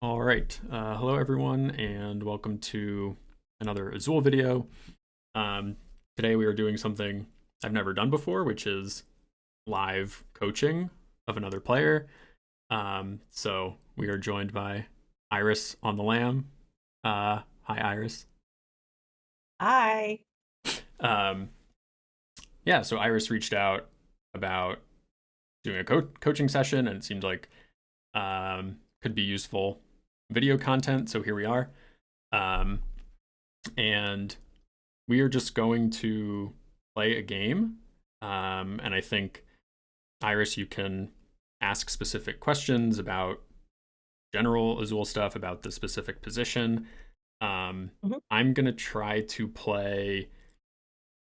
All right. Hello, everyone, and welcome to another Azul video. Um, Today we are doing something I've never done before, which is live coaching of another player. So we are joined by Iris on the lam. Hi, Iris. Hi. Um, yeah, so Iris reached out about doing a coaching session, and it seemed like could be useful video content. So here we are. Um, and we are just going to play a game. And I think, Iris, you can ask specific questions about general Azul stuff, about the specific position. Mhm. I'm going to try to play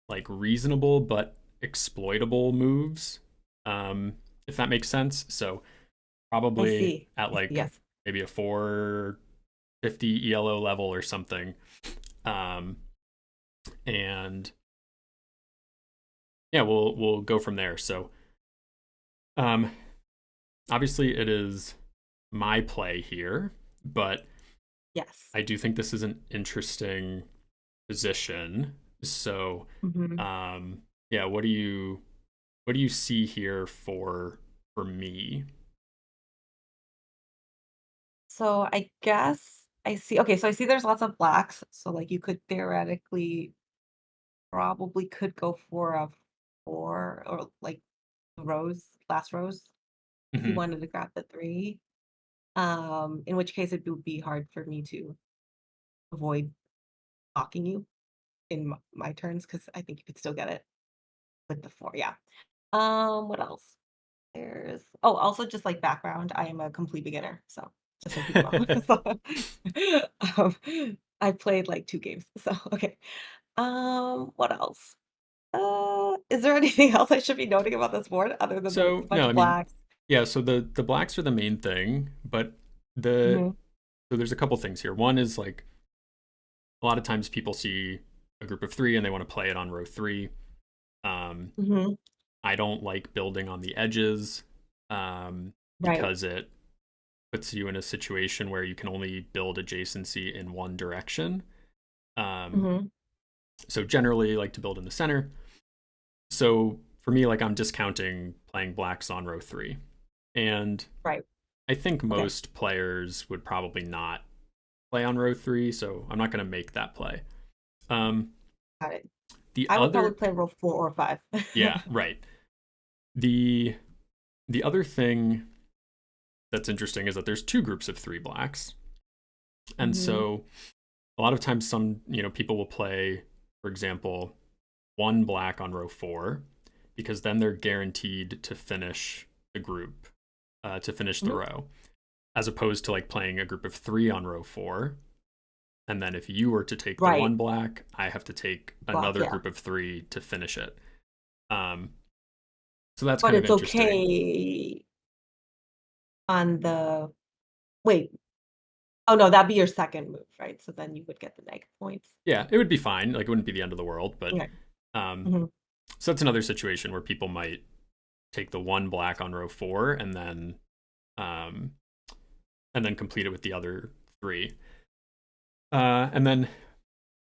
like reasonable but exploitable moves, if that makes sense. So I probably see. at I see. like Yes. maybe a 450 ELO level or something. Um, and yeah, we'll go from there. So Um, obviously, it is my play here, but Yes. I do think this is an interesting position. So, hmm yeah, what do you see here for me? So I guess I see. Okay. So I see there's lots of blacks. So like you could theoretically probably could go for a four or like rows, last rows if you Hmm. wanted to grab the three. In which case it would be hard for me to avoid blocking you in my turns because I think you could still get it with the four. Yeah. What else? Also just like background, I am a complete beginner, so just so people know. So, I played like 2 games, so okay. What else? Is there anything else I should be noting about this board other than like a So bunch no, I of mean, blacks? yeah. So the blacks are the main thing, but the Mhm, so there's a couple things here. One is like a lot of times people see a group of three and they want to play it on row three. Um, mhm, I don't like building on the edges, right, because it puts you in a situation where you can only build adjacency in one direction. Um, mhm, so generally, like to build in the center. So for me, like I'm discounting playing blacks on row three, and right, I think okay, most players would probably not play on row three, so I'm not going to make that play. Um, got it. the I would probably other, play row 4 or 5. yeah, right. The the other thing that's interesting is that there's two groups of three blacks, and Mhm, so a lot of times some people will play, for example, one black on row four, because then they're guaranteed to finish the group, to finish the mhm, row, as opposed to like playing a group of three on row four, and then if you were to take the right, one black, I have to take block, another yeah. group of three to finish it. um, so that's But kind of it's interesting. okay on the wait, oh, no, that'd be your second move, right? So then you would get the negative points. Yeah, it would be fine, like it wouldn't be the end of the world, but Okay. um, Mhm. so that's another situation where people might take the one black on row four um, and then complete it with the other three. And then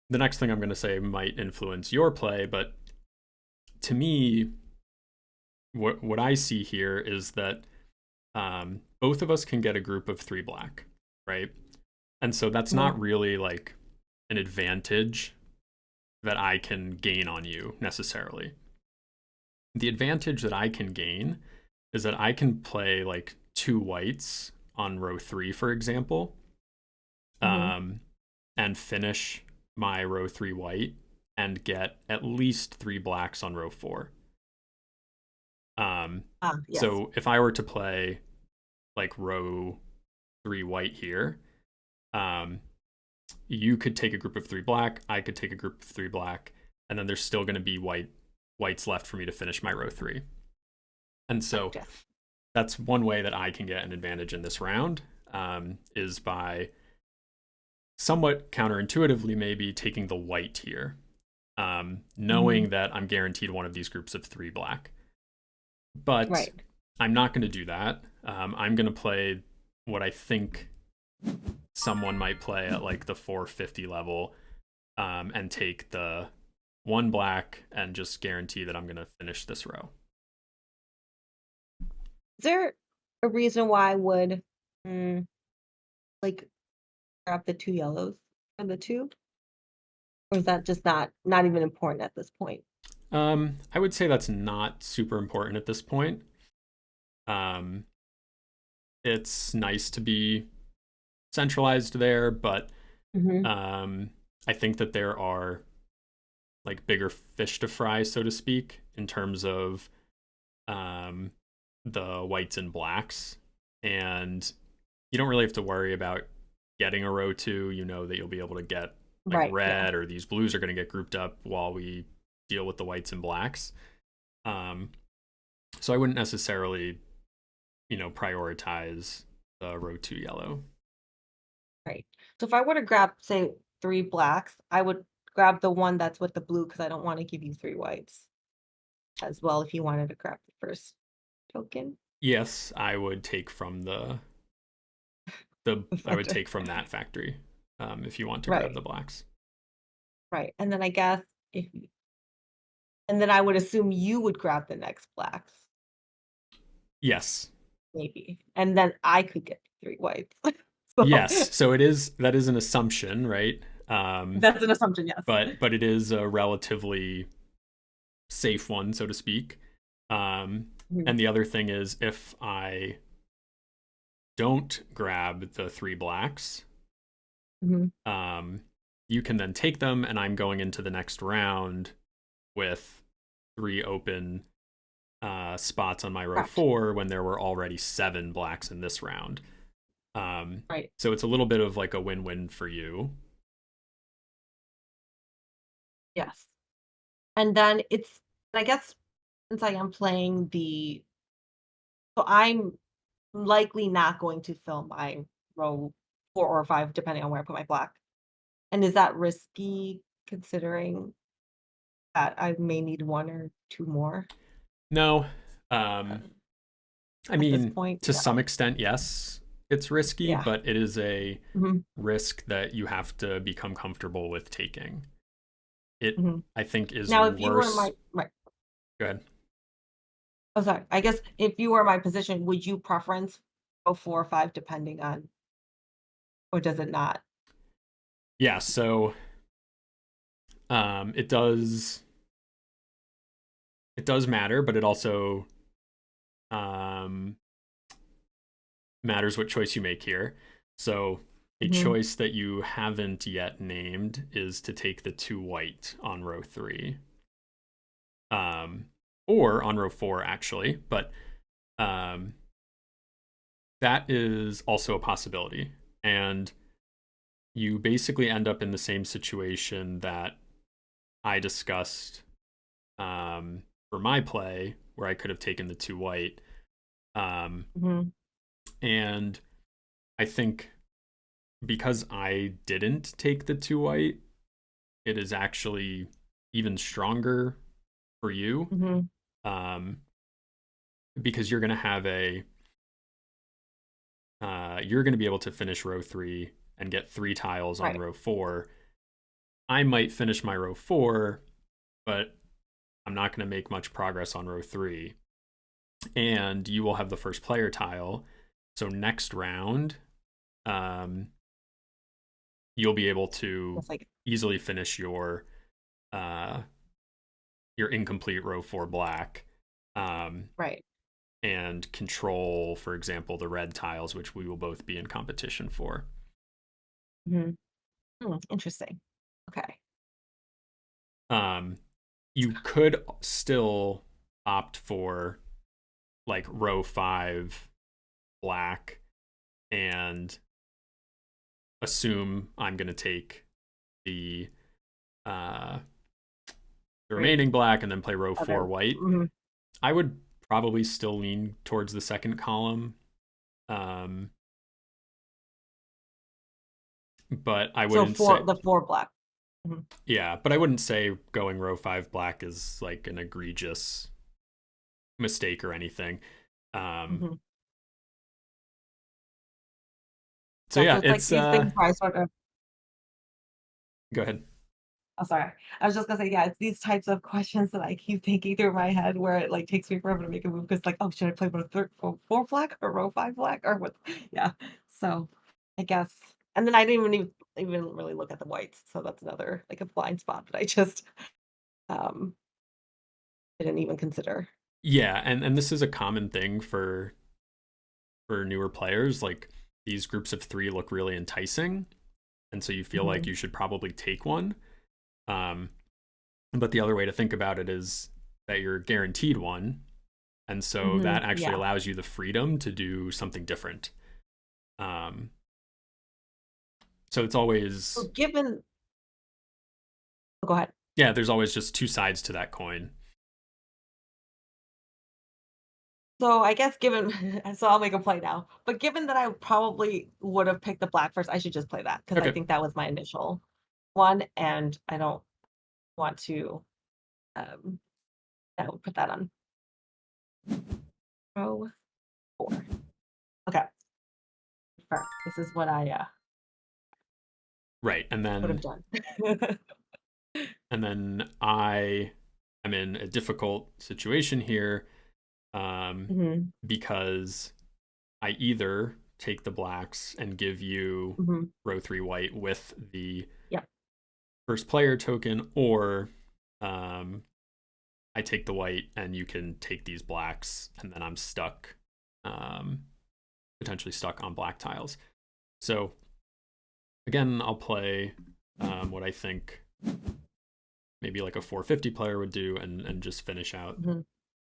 the next thing I'm going to say might influence your play, but to me, what I see here is that both of us can get a group of three black, right? And so that's Mhm. not really like an advantage that I can gain on you necessarily. The advantage that I can gain is that I can play like two whites on row three, for example, Mhm. um, and finish my row three white and get at least three blacks on row four. Um, Yes. so if I were to play like row three white here, um, you could take a group of three black, I could take a group of three black, and then there's still going to be whites left for me to finish my row three. And Correct, so yes. that's one way that I can get an advantage in this round, is by somewhat counterintuitively maybe taking the white here, Mhm. knowing that I'm guaranteed one of these groups of three black. But Right. I'm not going to do that. I'm going to play what I think someone might play at like the 450 level, and take the one black and just guarantee that I'm going to finish this row. Is there a reason why I would, mm, like, grab the 2 yellows for the 2? Or is that just not even important at this point? I would say that's not super important at this point. Um, it's nice to be centralized there, but Mhm. um, I think that there are like bigger fish to fry, so to speak, in terms of um, the whites and blacks. And you don't really have to worry about getting a row two. You know that you'll be able to get like Right, yeah. red, or these blues are going to get grouped up while we deal with the whites and blacks. Um, so I wouldn't necessarily, prioritize the row two yellow. Right. So if I were to grab, say, 3 blacks, I would grab the one that's with the blue because I don't wanna give you 3 whites as well if you wanted to grab the first token. Yes, I would take from the I would Factor. take from that factory, if you want to grab Right, the blacks. right, and then I guess if and then I would assume you would grab the next blacks, Yes. maybe, and then I could get 3 whites. So, Yes. So that is an assumption, right? that's an assumption, yes. But it is a relatively safe one, so to speak. Mhm, And the other thing is, if I don't grab the three blacks, mhm, um, you can then take them, and I'm going into the next round with three open spots on my row gotcha, four when there were already seven blacks in this round. Um, right, so it's a little bit of like a win-win for you. yes, and then it's I guess since I am playing the so I'm likely not going to fill my row 4 or 5 depending on where I put my black. And is that risky considering that I may need 1 or 2 more, No, um, um, I at this mean, point? to some No. extent, yes, it's risky, Yeah. but it is a Mhm, risk that you have to become comfortable with taking. It, mhm. I think, is Now if you were in worse. my right. Go ahead. Oh, sorry. I guess if you were in my position, would you preference go 4 or 5 depending on or does it not? Yeah, so it does matter, but it also um, matters what choice you make here. So a Mhm. choice that you haven't yet named is to take the two white on row three, um, or on row four actually, but um, that is also a possibility. And you basically end up in the same situation that I discussed for my play, where I could have taken the two white. Um, Mhm. and I think because I didn't take the two white, it is actually even stronger for you, Mhm. um, because you're going to be able to finish row three and get three tiles on Right. row four. I might finish my row four, but I'm not going to make much progress on row three. And you will have the first player tile. So next round, um, you'll be able to It's like easily finish uh, your incomplete row four black, um, right. and control, for example, the red tiles, which we will both be in competition for. Mhm. Interesting. Okay. Um, you could still opt for like row five black and assume I'm going to take the uh, the 3 remaining black and then play row four other white. mhm. I would probably still lean towards the second column, um, but I So wouldn't say 4 black. Mhm. yeah, but I wouldn't say going row five black is like an egregious mistake or anything. Um, Mhm. So Yeah, so yeah, it's like it's these things where I sort of go ahead. oh, sorry. I was just gonna say, yeah, it's these types of questions that I keep thinking through my head where it like takes me forever to make a move because like, oh, should I play with a four flag or row five flag or what? Yeah. So I guess, and then I didn't even really look at the whites, so that's another like a blind spot that I just um didn't even consider. Yeah, and this is a common thing for newer players. Like these groups of three look really enticing, and so you feel like Hmm. you should probably take one. Um, but the other way to think about it is that you're guaranteed one, and so Hmm. that actually Yeah. allows you the freedom to do something different. Um, so it's So always given, oh, go ahead. yeah, there's always just two sides to that coin. So I guess given, so I'll make a play now. But given that I probably would have picked the black first, I should just play that because I Okay, think that was my initial one, and I don't want to um I would put that on row 4. Okay, fair. This is what I right, would have done. and then I am in a difficult situation here Mhm, because I either take the blacks and give you mhm. row three white with the Yeah. first player token, or um, I take the white and you can take these blacks, and then I'm stuck, um, potentially stuck on black tiles. So again, I'll play what I think maybe like a 450 player would do, and just finish out Mhm.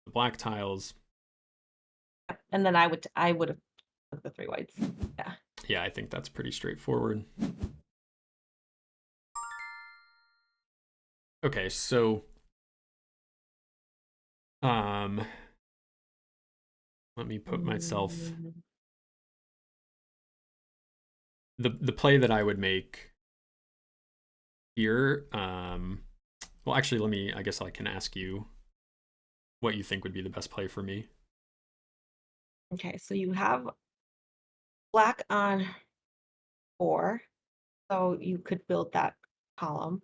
the black tiles. And then I would have took the 3 whites. Yeah. Yeah, I think that's pretty straightforward. Okay, so um, let me put myself Mm, the play that I would make here. Well, actually, let me. I guess I can ask you what you think would be the best play for me. okay, so you have black on 4, so you could build that column.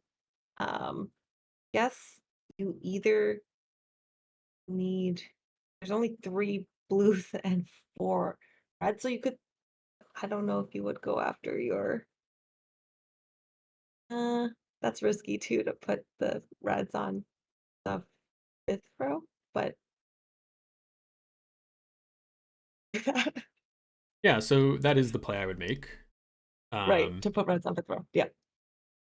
Guess you either need there's only 3 blues and 4 reds, so you could I don't know if you would go after your uh that's risky too to put the reds on the 5th row, but Yeah, so that is the play I would make. right, Um, to put reds on 5th row. Yeah.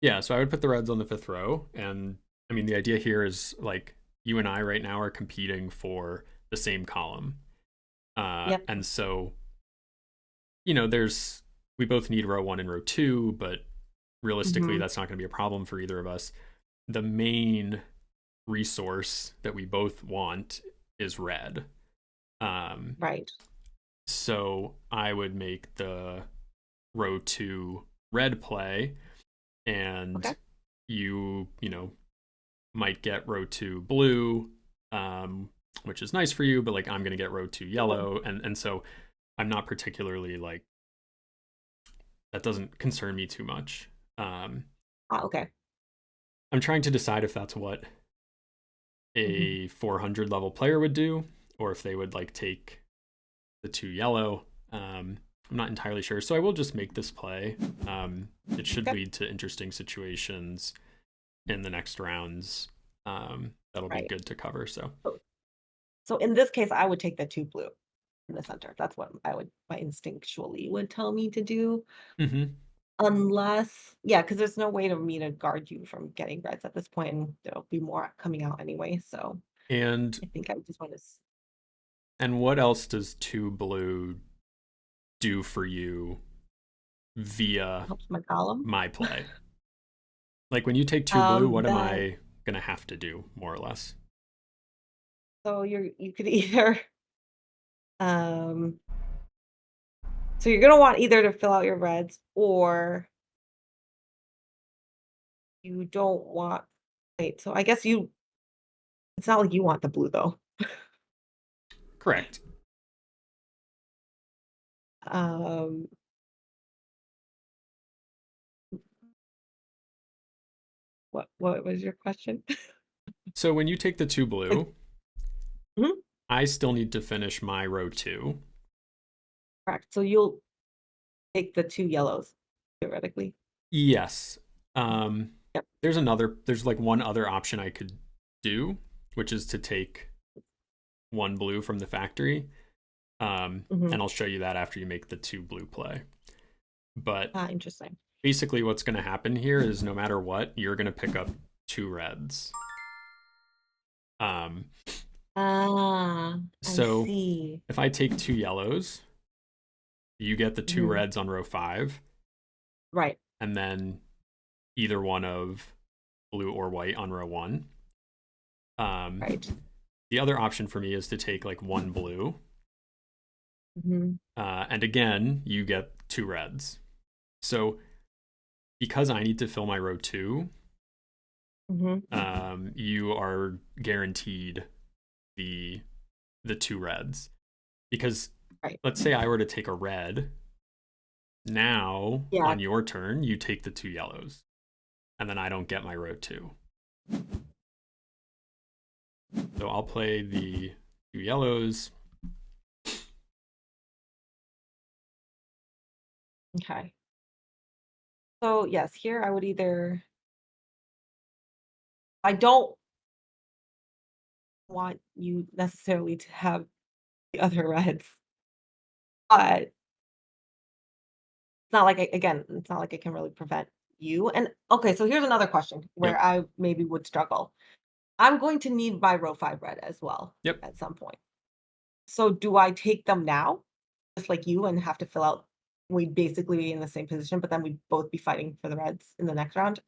yeah, so I would put the reds on the fifth row, and I mean the idea here is like you and I right now are competing for the same column, Yep. and so there's we both need row one and row two, but realistically, Hmm. that's not going to be a problem for either of us. The main resource that we both want is red. Um, Right. so I would make the row two red play, and Okay. you might get row two blue, um, which is nice for you, but like I'm gonna get row two Mhm. yellow, and so I'm not particularly like that doesn't concern me too much. Um, Ah, okay. I'm trying to decide if that's what Mhm. a 400 level player would do, or if they would like take the two yellow. I'm not entirely sure, so I will just make this play. It should Okay. lead to interesting situations in the next rounds. That'll be Right. good to cover. So, So so in this case, I would take the 2 blue in the center. That's what I would my instinctually would tell me to do. mm-hmm. Unless yeah, because there's no way to me to guard you from getting reds at this point, and there'll be more coming out anyway, so and I think I just wanna and what else does two blue do for you via helps my column. my play? Like when you take two blue, what am That I gonna have to do more or less? so you could either, um so you're gonna want either to fill out your reds or you don't want wait, so I guess you it's not like you want the blue though. Correct. Um, What was your question? So when you take the 2 blue, Mhm. I still need to finish my row 2. Correct. So you'll take the 2 yellows, theoretically. Yes. Yep. There's like one other option I could do, which is to take 1 blue from the factory. Mhm. And I'll show you that after you make the 2 blue play. But Ah, interesting. basically what's going to happen here is no matter what, you're going to pick up 2 reds. Um, Ah, I so see. if I take 2 yellows, you get the 2 Mhm. reds on row 5, Right, and then either one of blue or white on row 1. Um, right. the other option for me is to take like 1 blue, Mhm. and again, you get 2 reds. So because I need to fill my row 2, Mhm. you are guaranteed the 2 reds. Because Right. let's say I were to take a red, now Yeah. on your turn, you take the 2 yellows, and then I don't get my row 2. So I'll play the 2 yellows. Okay. So, yes, here I would either I don't want you necessarily to have the other reds, but it's not like again, it's not like I can really prevent you. And okay, so here's another question where Yep. I maybe would struggle. I'm going to need my row 5 red as well Yep. at some point. So do I take them now, just like you, and have to fill out we basically be in the same position, but then we'd both be fighting for the reds in the next round?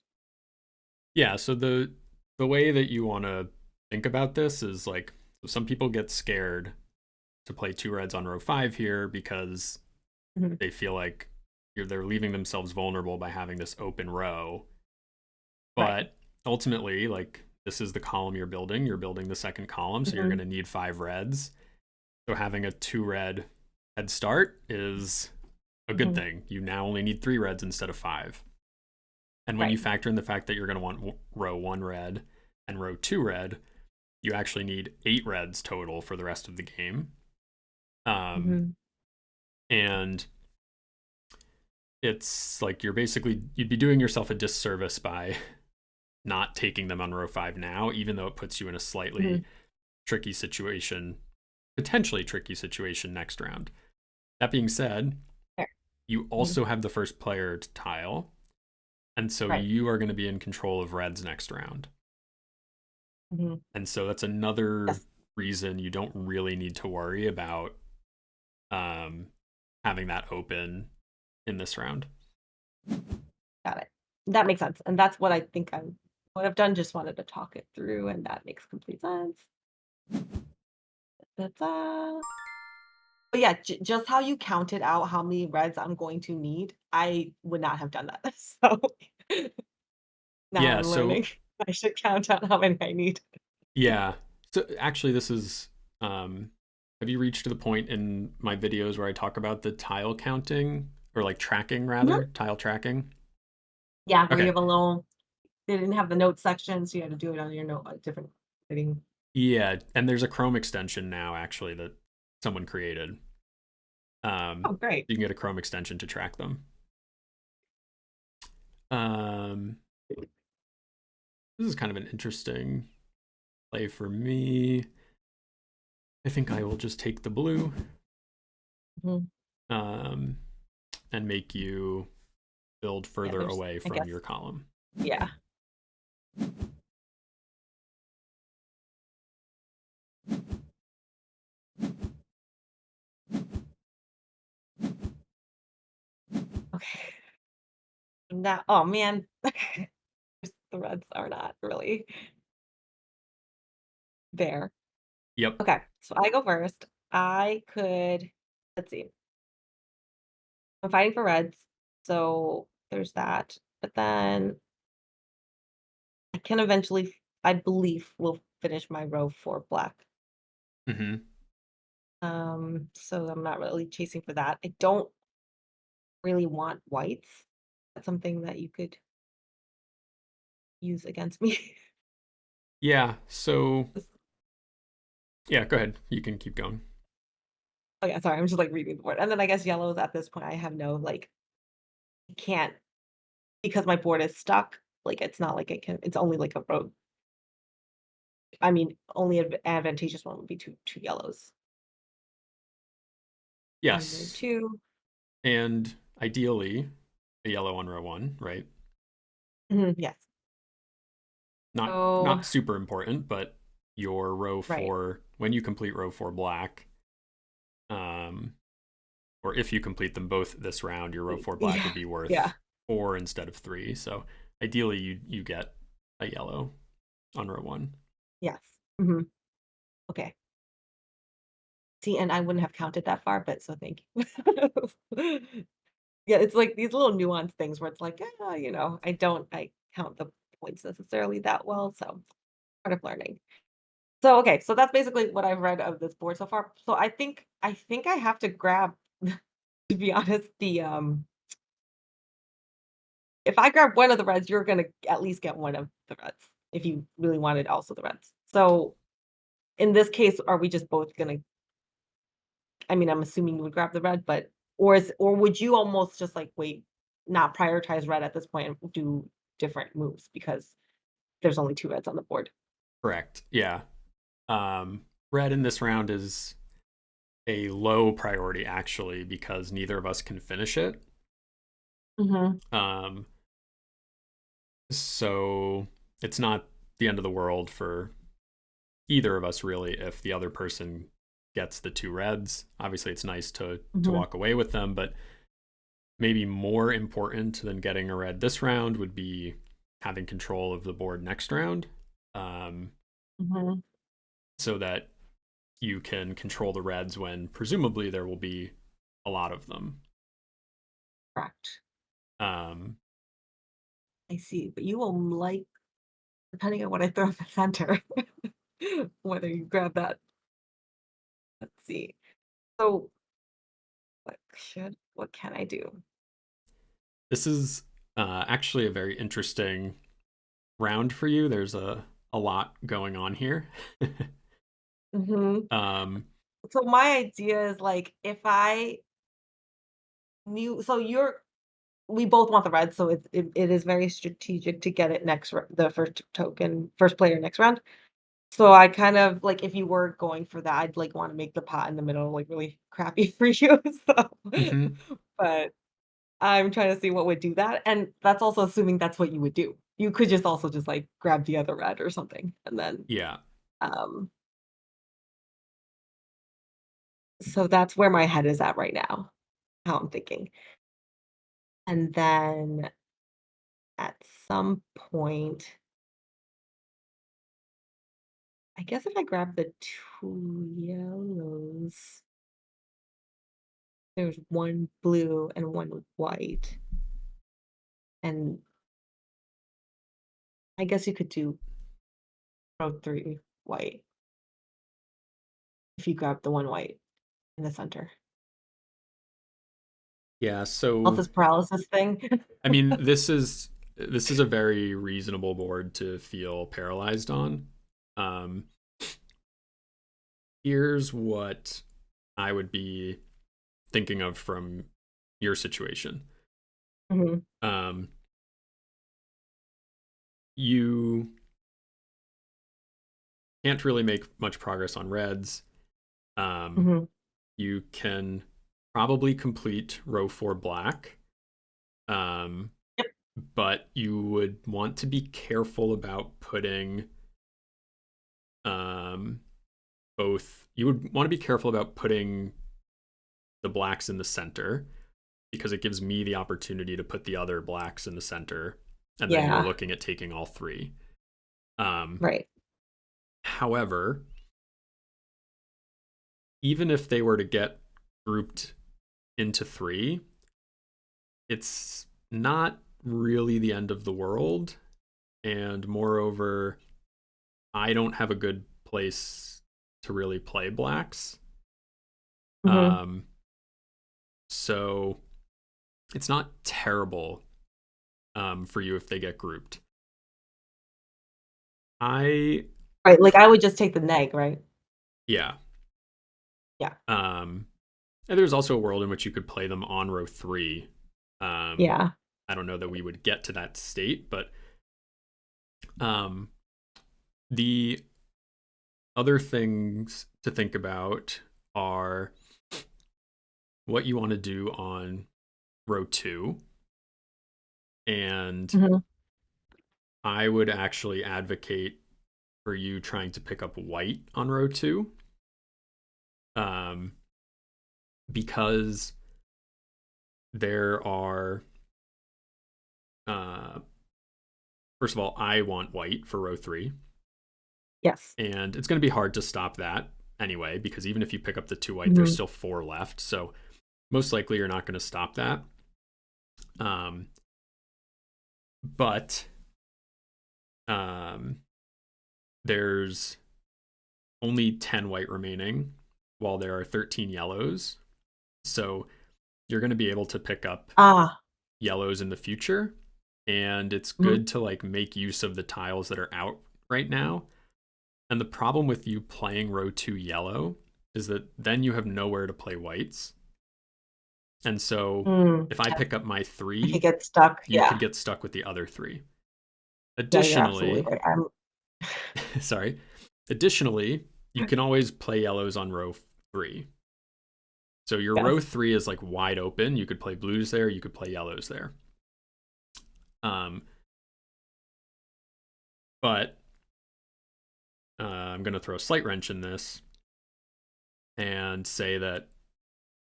Yeah, so the way that you want to think about this is like some people get scared to play 2 reds on row 5 here because Mhm. they feel like they're leaving themselves vulnerable by having this open row. Right. But ultimately, like this is the column you're building. You're building the second column, so you're going Mhm. to need 5 reds. So having a 2 red head start is a good Mhm. thing. You now only need 3 reds instead of 5. And when you Right. factor in the fact that you're going to want row 1 red and row 2 red, you actually need 8 reds total for the rest of the game. Um, Mhm. and it's like you'd be doing yourself a disservice by not taking them on row 5 now, even though it puts you in a slightly Mhm. tricky situation, potentially tricky situation next round. That being said, Fair. you Mhm. also have the first player to tile, and so Right. you are going to be in control of reds next round. Mhm. And so that's another Yes. reason you don't really need to worry about um, having that open in this round. Got it. That makes sense, and that's what I think I would have done, just wanted to talk it through, and that makes complete sense. That's, but yeah, just how you counted out how many reds I'm going to need, I would not have done that. So now Yeah, I'm so learning I should count out how many I need. yeah. So actually this is um have you reached to the point in my videos where I talk about the tile counting or like tracking Mhm. rather, tile tracking? Yeah, where you Okay. have a little they didn't have the note section, so you had to do it on your note, different writing. Yeah, and there's a Chrome extension now actually that someone created. Oh, great. You can get a Chrome extension to track them. Um this is kind of an interesting play for me. I think I will just take the blue Mhm. um and make you build Yeah, further there's away I from guess. your column. Yeah. Okay. Now oh, man. The reds are not really there. Yep. Okay, so I go first. I could let's see. I'm fighting for reds, so there's that. But then I can eventually, I believe, will finish my row for black. Mhm. So I'm not really chasing for that. I don't really want whites. That's something that you could use against me. Yeah. So yeah, go ahead. You can keep going. Oh yeah, sorry, I'm just like reading the board. And then I guess yellows at this point, I have no like can't because my board is stuck. Like it's not like it can. It's only like a road. I mean, only advantageous one would be two yellows on row Yes. two. And ideally, a yellow on row one, right? Yes. Not So super important, but your row right. four, when you complete row four black, um, or if you complete them both this round, your row four black Yeah. would be Yeah. worth 4 instead of 3. So ideally, you get a yellow on row one. Yes. hmm Okay. See, and I wouldn't have counted that far, but so thank you. Yeah, it's like these little nuanced things where it's like, I count the points necessarily that well, so part of learning. So, okay, so that's basically what I've read of this board so far. So I think I have to grab, to be honest, if I grab one of the reds, you're gonna at least get one of the reds if you really wanted also the reds. So in this case, are we just both gonna I mean, I'm assuming you would grab the red, but or would you almost just like wait, not prioritize red at this point and do different moves because there's only two reds on the board? Correct. Yeah. Red in this round is a low priority actually because neither of us can finish it. Mhm. Um, so it's not the end of the world for either of us really if the other person gets the two reds. Obviously, it's nice to Mhm. walk away with them, but maybe more important than getting a red this round would be having control of the board next round, um, Mhm. so that you can control the reds when presumably there will be a lot of them. Correct. Um, I see. But you will like depending on what I throw at the center, whether you grab that. Let's see. So what can I do? this is actually a very interesting round for you. There's a lot going on here. Mhm. um, So my idea is like if I knew so you're we both want the red, so it is very strategic to get it the first player next round. So I kind of like if you were going for that, I'd like want to make the pot in the middle like really crappy for you. mhm. But I'm trying to see what would do that, and that's also assuming that's what you would do. You could just also just like grab the other red or something, and then Yeah. um, so that's where my head is at right now, how I'm thinking, and then at some point. I guess if I grab the 2 yellows, there's 1 blue and 1 white, and I guess you could do row 3 white if you grab the 1 white in the center. Yeah. So Analysis paralysis thing. I mean, this is a very reasonable board to feel paralyzed on. Um, here's what I would be thinking of from your situation. Mhm, Um, you can't really make much progress on reds. Um, mhm, you can probably complete row four black, um, yep, but you would want to be careful about putting um, both. You would want to be careful about putting the blacks in the center because it gives me the opportunity to put the other blacks in the center, and then you're yeah, looking at taking all three. Um, right, however, even if they were to get grouped into three, it's not really the end of the world. And moreover, I don't have a good place to really play blacks. mhm, Um, so it's not terrible for you if they get grouped. I Right, like, I would just take the neg, right? yeah. Yeah. And there's also a world in which you could play them on row three. Um, Yeah. I don't know that we would get to that state, but um, the other things to think about are what you want to do on row two. And Mhm. I would actually advocate for you trying to pick up white on row two, um, because there are, uh, first of all, I want white for row three. Yes. And it's going to be hard to stop that anyway, because even if you pick up the two white, there's Mhm. still four left. So most likely you're not going to stop that. Um, but um, there's only 10 white remaining while there are 13 yellows. So you're going to be able to pick up Ah. yellows in the future. And it's Mhm. good to like make use of the tiles that are out right now. And the problem with you playing row two yellow is that then you have nowhere to play whites. And so Mm, if I yes. pick up my I could three, get stuck, you could yeah. get stuck with the other three. Yeah, you're absolutely Additionally, right, I'm sorry, additionally, you can always play yellows on row three. So your row yes. three is like wide open. You could play blues there, you could play yellows there. Um, but I'm going to throw a slight wrench in this and say that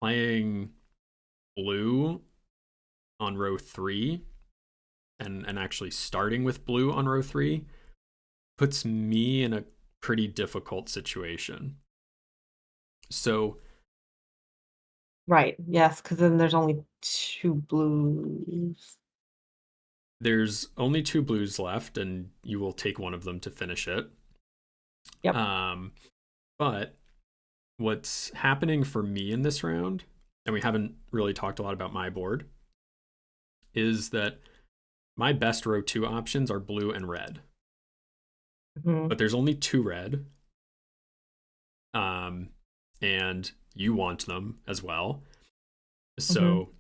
playing blue on row three and actually starting with blue on row three puts me in a pretty difficult situation. So Right, yes, because then there's only 2 blues. there's only two blues left, and you will take one of them to finish it. Yep. Um, but what's happening for me in this round, and we haven't really talked a lot about my board, is that my best row two options are blue and red, Mhm, but there's only two red, um, and you want them as well. mhm, So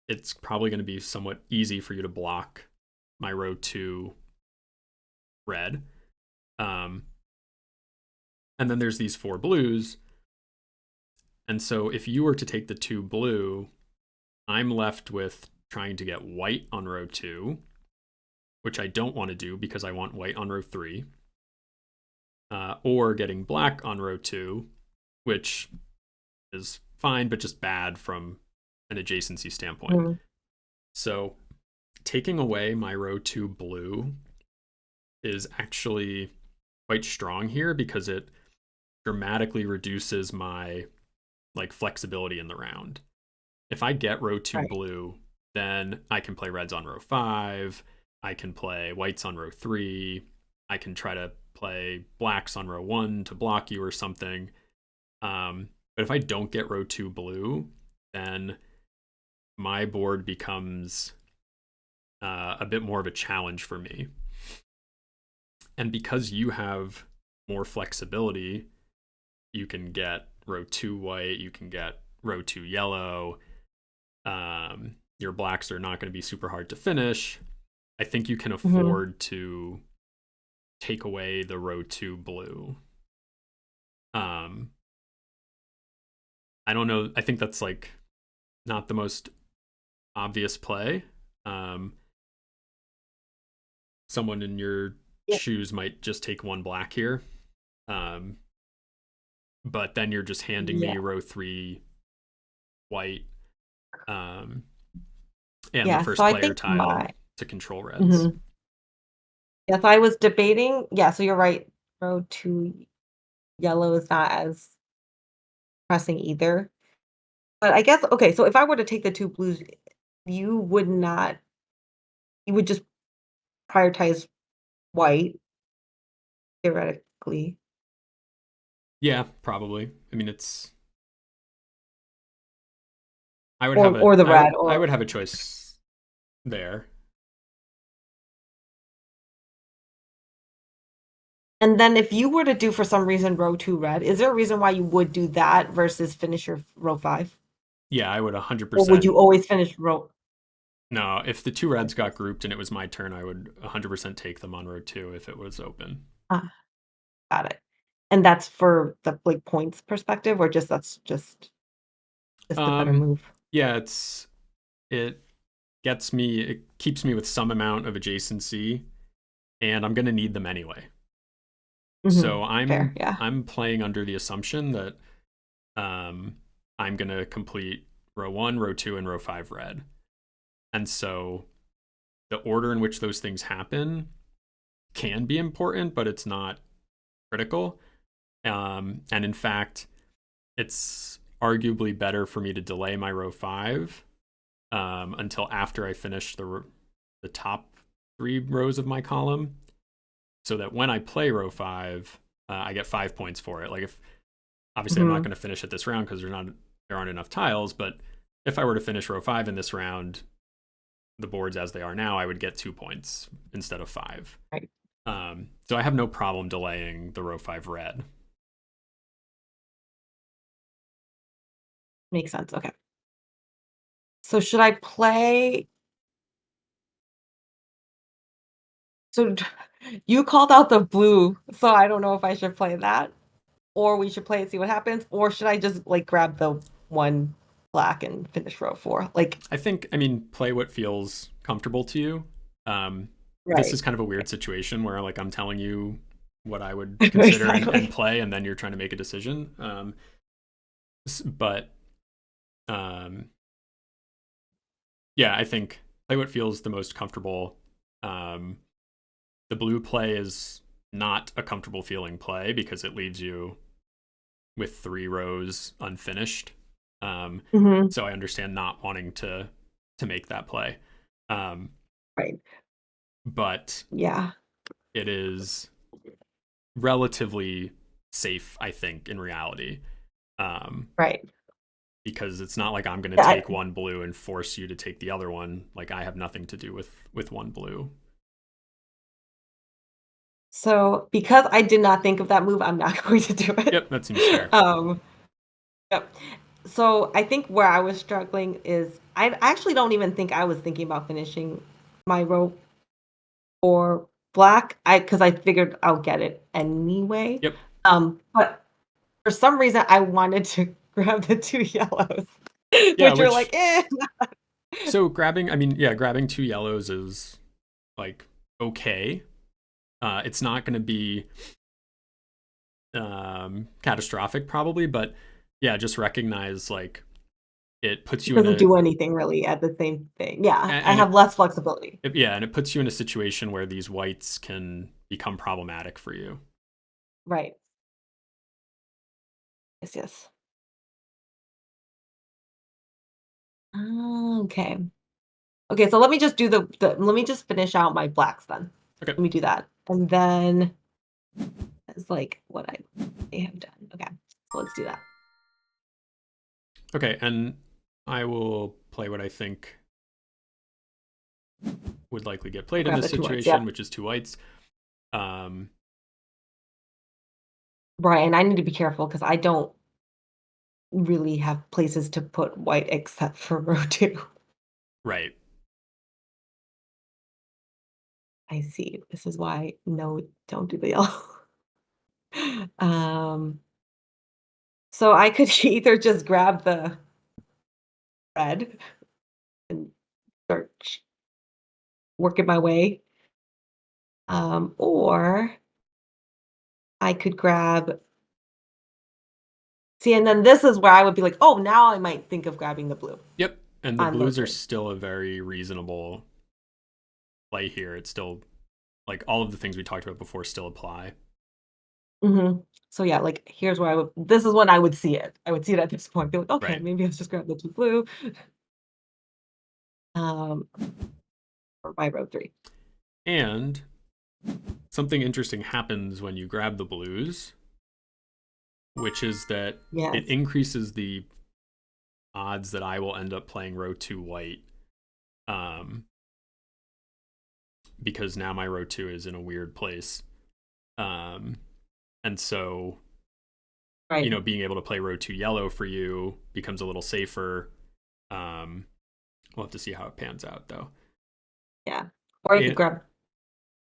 it's probably going to be somewhat easy for you to block my row two red. Um, and then there's these four blues. And so if you were to take the two blue, I'm left with trying to get white on row two, which I don't want to do because I want white on row three, or getting black on row two, which is fine, but just bad from an adjacency standpoint. mhm, So taking away my row two blue is actually quite strong here because it dramatically reduces my like flexibility in the round. If I get row two right. blue, then I can play reds on row five. I can play whites on row three. I can try to play blacks on row one to block you or something. But if I don't get row two blue, then my board becomes a bit more of a challenge for me. And because you have more flexibility, you can get row two white, you can get row two yellow. Your blacks are not going to be super hard to finish. I think you can Mhm. afford to take away the row two blue. Um, I don't know. I think that's like not the most obvious play. Um, Someone in your Yeah, shoes might just take one black here. Um, but then you're just handing yeah, me row three white, um, and the yeah, so first I player think tile my to control reds. mhm. Yes, I was debating yeah, so you're right, row 2 yellow is not as pressing either, but I guess okay, so if I were to take the 2 blues, you would not you would just prioritize white, theoretically, Yeah, probably. I mean, it's I would have a or the red, I or would have a choice there. And then if you were to do for some reason row two red, is there a reason why you would do that versus finish your row five? Yeah, I would Or would 100%. you always finish row? No, if the two reds got grouped and it was my turn, I would 100% take them on row two if it was open. Ah, got it. And that's for the like points perspective, or just the better Um, move? yeah, it it keeps me with some amount of adjacency, and I'm gonna need them anyway. So Fair, I'm yeah. I'm playing under the assumption that um, I'm gonna complete row one, row two, and row five red, and so the order in which those things happen can be important, but it's not critical. And in fact, it's arguably better for me to delay my row five until after I finish the top three rows of my column, so that when I play row five, I get 5 points for it. Like if obviously I'm not Mhm. going to finish it this round because there aren't enough tiles, but if I were to finish row five in this round, the boards as they are now, I would get 2 points instead of five. Right. So I have no problem delaying the row five red. Makes sense. Okay. So should I play so you called out the blue, so I don't know if I should play that, or we should play and see what happens, or should I just like grab the one black and finish row four? Like, I mean, play what feels comfortable to you. Um, this right. is kind of a weird situation where like I'm telling you what I would consider and Exactly. play, and then you're trying to make a decision. But um, yeah, I think play what feels the most comfortable. Um, the blue play is not a comfortable feeling play because it leaves you with three rows unfinished. Um, Mhm. so I understand not wanting to make that play. Um, Right. but Yeah. it is relatively safe, I think, in reality. Um, Right. because it's not like I'm going to Yeah, take one blue and force you to take the other one. Like I have nothing to do with one blue. so because I did not think of that move, I'm not going to do it. Yep, that seems fair. Um, yep. So I think where I was struggling is I actually don't even think I was thinking about finishing my row or black. Because I figured I'll get it anyway. Yep. But for some reason I wanted to grab the two yellows, Yeah, which are like, which so grabbing, I mean, yeah, grabbing two yellows is like okay. It's not going to be catastrophic probably, but yeah, just recognize like it puts it you in doesn't a do anything really at the same thing. Yeah, I and have less flexibility. yeah, and it puts you in a situation where these whites can become problematic for you. Right. Yes, yes. Okay. Okay, so let me just do let me just finish out my blacks then. Okay. Let me do that. And then it's like what I may have done. Okay. So let's do that. Okay, and I will play what I think would likely get I'll played in grab this the two whites. situation, Yep. which is two whites. Um, Right. And I need to be careful because I don't really have places to put white except for row two. right. I see. This is why no, don't do the yellow. um, so I could either just grab the red and start working my way, or I could grab. See, and then this is where I would be like, oh, now I might think of grabbing the blue Yep. And the on row blues are three. still a very reasonable play here. It's still like all of the things we talked about before still apply. So yeah, like here's where I would. This is when I would see it. I would see it at this point. Be like, okay, Right. maybe I'll just grab the two blue. Um, for my row three. And something interesting happens when you grab the blues, which is that it Yes. increases the odds that I will end up playing row two white. Um, because now my row two is in a weird place. Um, and so, Right. being able to play row two yellow for you becomes a little safer. Um, we'll have to see how it pans out, though. Yeah. Or you could It,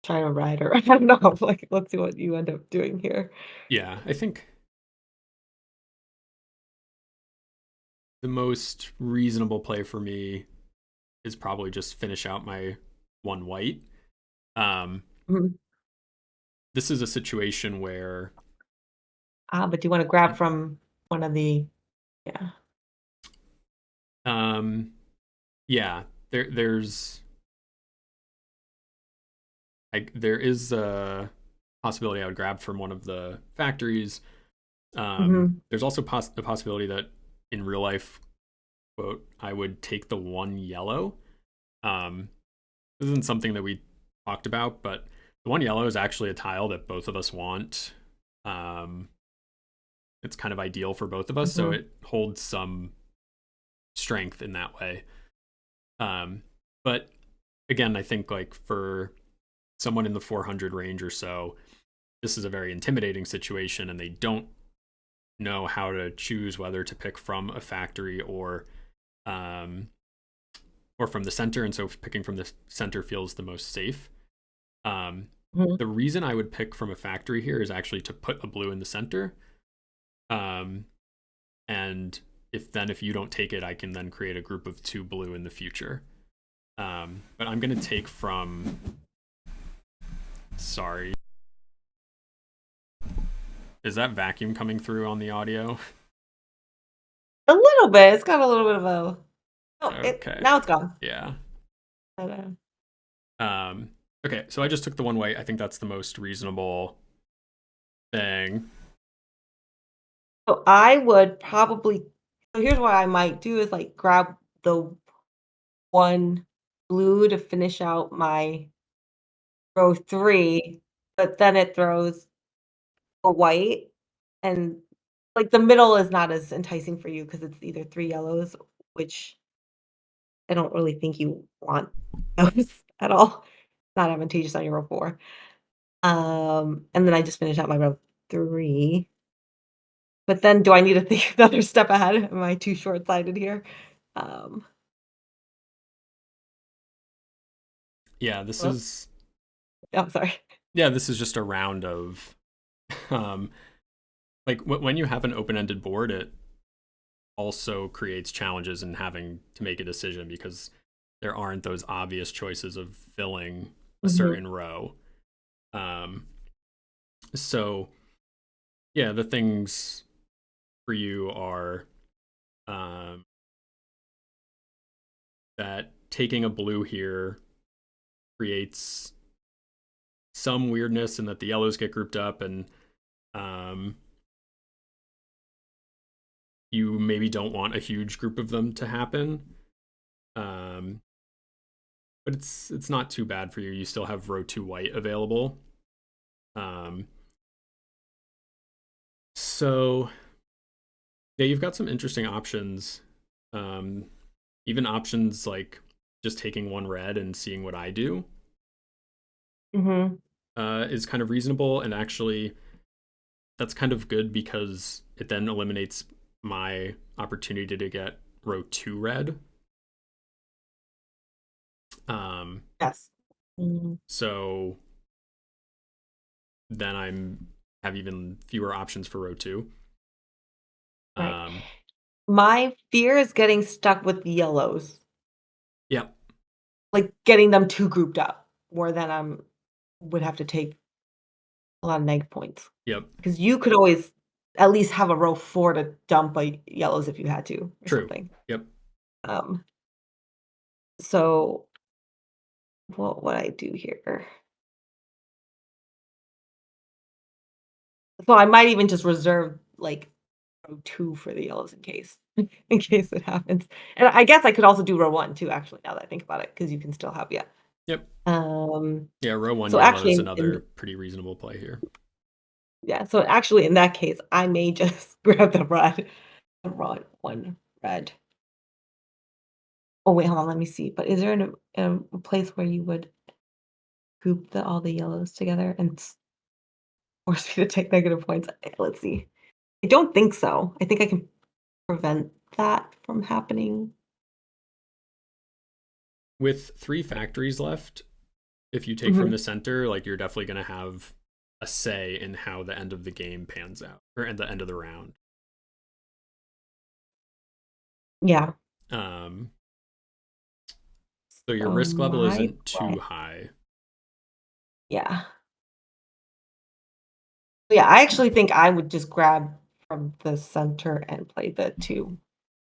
try to ride or I don't know, like, let's see what you end up doing here. yeah, I think the most reasonable play for me is probably just finish out my one white. Um, Mhm. this is a situation where, But do you wanna grab from one of the yeah. um, yeah, there's there is a possibility I would grab from one of the factories. Mhm. There's also the possibility that in real life, quote, I would take the one yellow. Um, this isn't something that we talked about, but the one yellow is actually a tile that both of us want. Um, it's kind of ideal for both of us, so Mhm. it holds some strength in that way. But again, I think like for someone in the 400 range or so, this is a very intimidating situation, and they don't know how to choose whether to pick from a factory um, or from the center, and so picking from the center feels the most safe. Um, Mhm. the reason I would pick from a factory here is actually to put a blue in the center, um, and if you don't take it, I can then create a group of two blue in the future. But I'm gonna take from. Sorry, is that vacuum coming through on the audio? A little bit, it's got a little bit of a oh, it Okay, now it's gone. yeah. But, Um, okay, so I just took the one way. I think that's the most reasonable thing. so I would probably so here's what I might do is, like, grab the one blue to finish out my row 3, but then it throws a white, and, like, the middle is not as enticing for you because it's either 3 yellows, which I don't really think you want those at all. Not advantageous on your row 4. And then I just finish out my row 3. But then do I need to think another step ahead? Am I too short-sighted here? Um, Yeah, Hello? Oh, sorry. this is just a round of um like when you have an open-ended board, it also creates challenges in having to make a decision because there aren't those obvious choices of filling a Mhm, certain row. Um, so yeah, the things for you are um, that taking a blue here creates some weirdness in that the yellows get grouped up and um, you maybe don't want a huge group of them to happen. Um, but it's not too bad for you. You still have row two white available. Um, so yeah, you've got some interesting options. Um, even options like just taking one red and seeing what I do mhm, is kind of reasonable. And actually, that's kind of good because it then eliminates my opportunity to get row two red. Um, yes. Mhm, so then I'm have even fewer options for row two. right. Um, My fear is getting stuck with the yellows, yeah, like, getting them too grouped up more than would have to take a lot of neg points. yep, Because you could always at least have a row 4 to dump, like, yellows if you had to or true, something. yep. Um, so what would I do here? So I might even just reserve, like, row 2 for the yellows in case it happens. And I guess I could also do row 1 too, actually, now that I think about it, because you can still have yeah. Yep. Um, Yeah, row one so yellow actually is in another pretty reasonable play here. yeah, so actually in that case, I may just grab the red 1 red. Oh, wait, hold on, let me see, but is there a place where you would group all the yellows together and force me to take negative points. Let's see. I don't think so. I think I can prevent that from happening. With 3 factories left, if you take from Mhm. the center, like you're definitely going to have a say in how the end of the game pans out, or at the end of the round. Yeah. Um, so your So risk level my isn't play too high. yeah. Yeah, I actually think I would just grab from the center and play the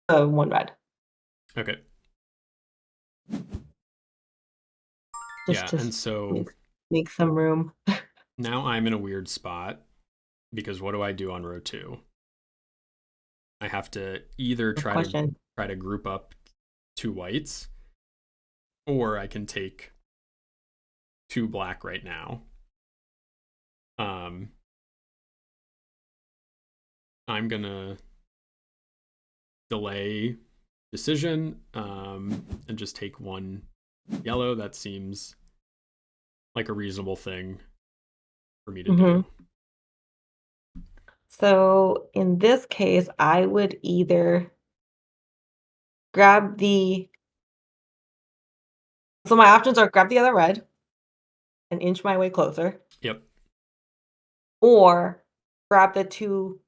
1 red, Okay. just Yeah, to and so make make some room. now I'm in a weird spot because what do I do on row 2? I have to either Good try to question. group up 2 whites, or I can take 2 black right now. Um, I'm gonna delay decision and just take 1 yellow. That seems like a reasonable thing for me to Mhm. do. So, in this case, I would either grab the so my options are grab the other red and inch my way closer, Yep. or grab the 2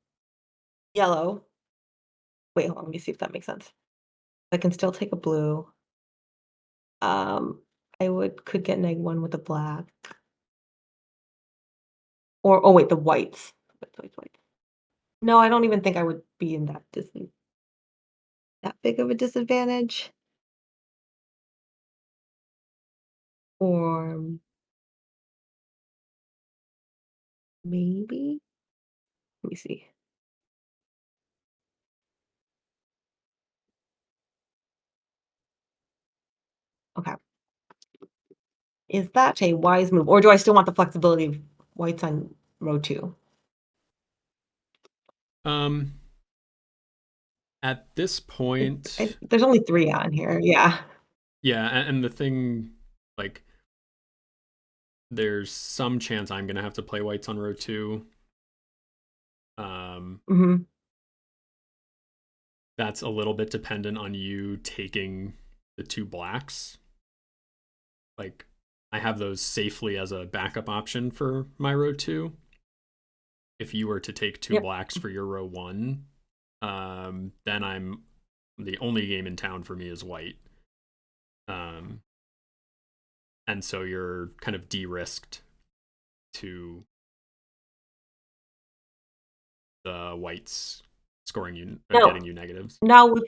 yellow. Wait, hold on, let me see if that makes sense. I can still take a blue. Um, I would could get -1 with the black, or oh, wait, the whites. Whites. No, I don't even think I would be in that big of a disadvantage. Or maybe? Let me see. Okay. Is that a wise move, or do I still want the flexibility of whites on row 2? Um, at this point, There's only 3 on here, yeah. yeah, and the thing, like, there's some chance I'm gonna have to play whites on row 2. Um, Mhm. that's a little bit dependent on you taking the 2 blacks. Like, I have those safely as a backup option for my row 2. If you were to take 2 Yep. blacks for your row 1, then I'm the only game in town for me is white. Um, and so you're kind of de-risked to the whites scoring you, No, getting you negatives. now with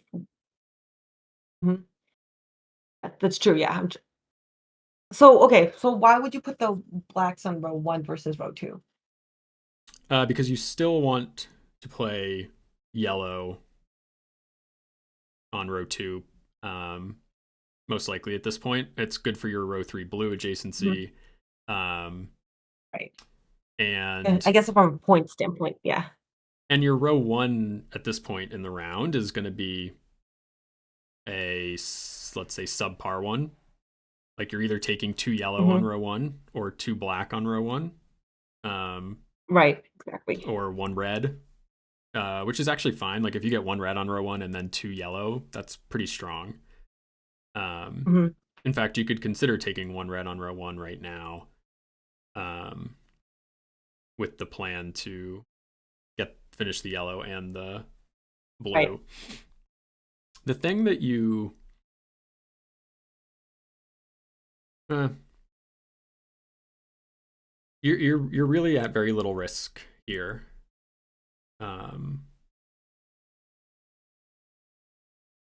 mhm, that's true, yeah, so, okay, so why would you put the blacks on row 1 versus row 2? Because you still want to play yellow on row 2. Um, most likely at this point, it's good for your row 3 blue Mhm. adjacency. Um, Right. Yeah, I and guess from a point standpoint, yeah. your row 1 at this point in the round is going to be a, let's say, subpar one. Like you're either taking 2 yellow on Mhm. row 1 or 2 black on row 1, Right, exactly. or 1 red, which is actually fine. Like if you get 1 red on row 1 and then 2 yellow, that's pretty strong. Um, Mhm. in fact, you could consider taking 1 red on row 1 right now, um, with the plan to finish the yellow and the Right. blue. The thing that uh, you're really at very little risk here. Um,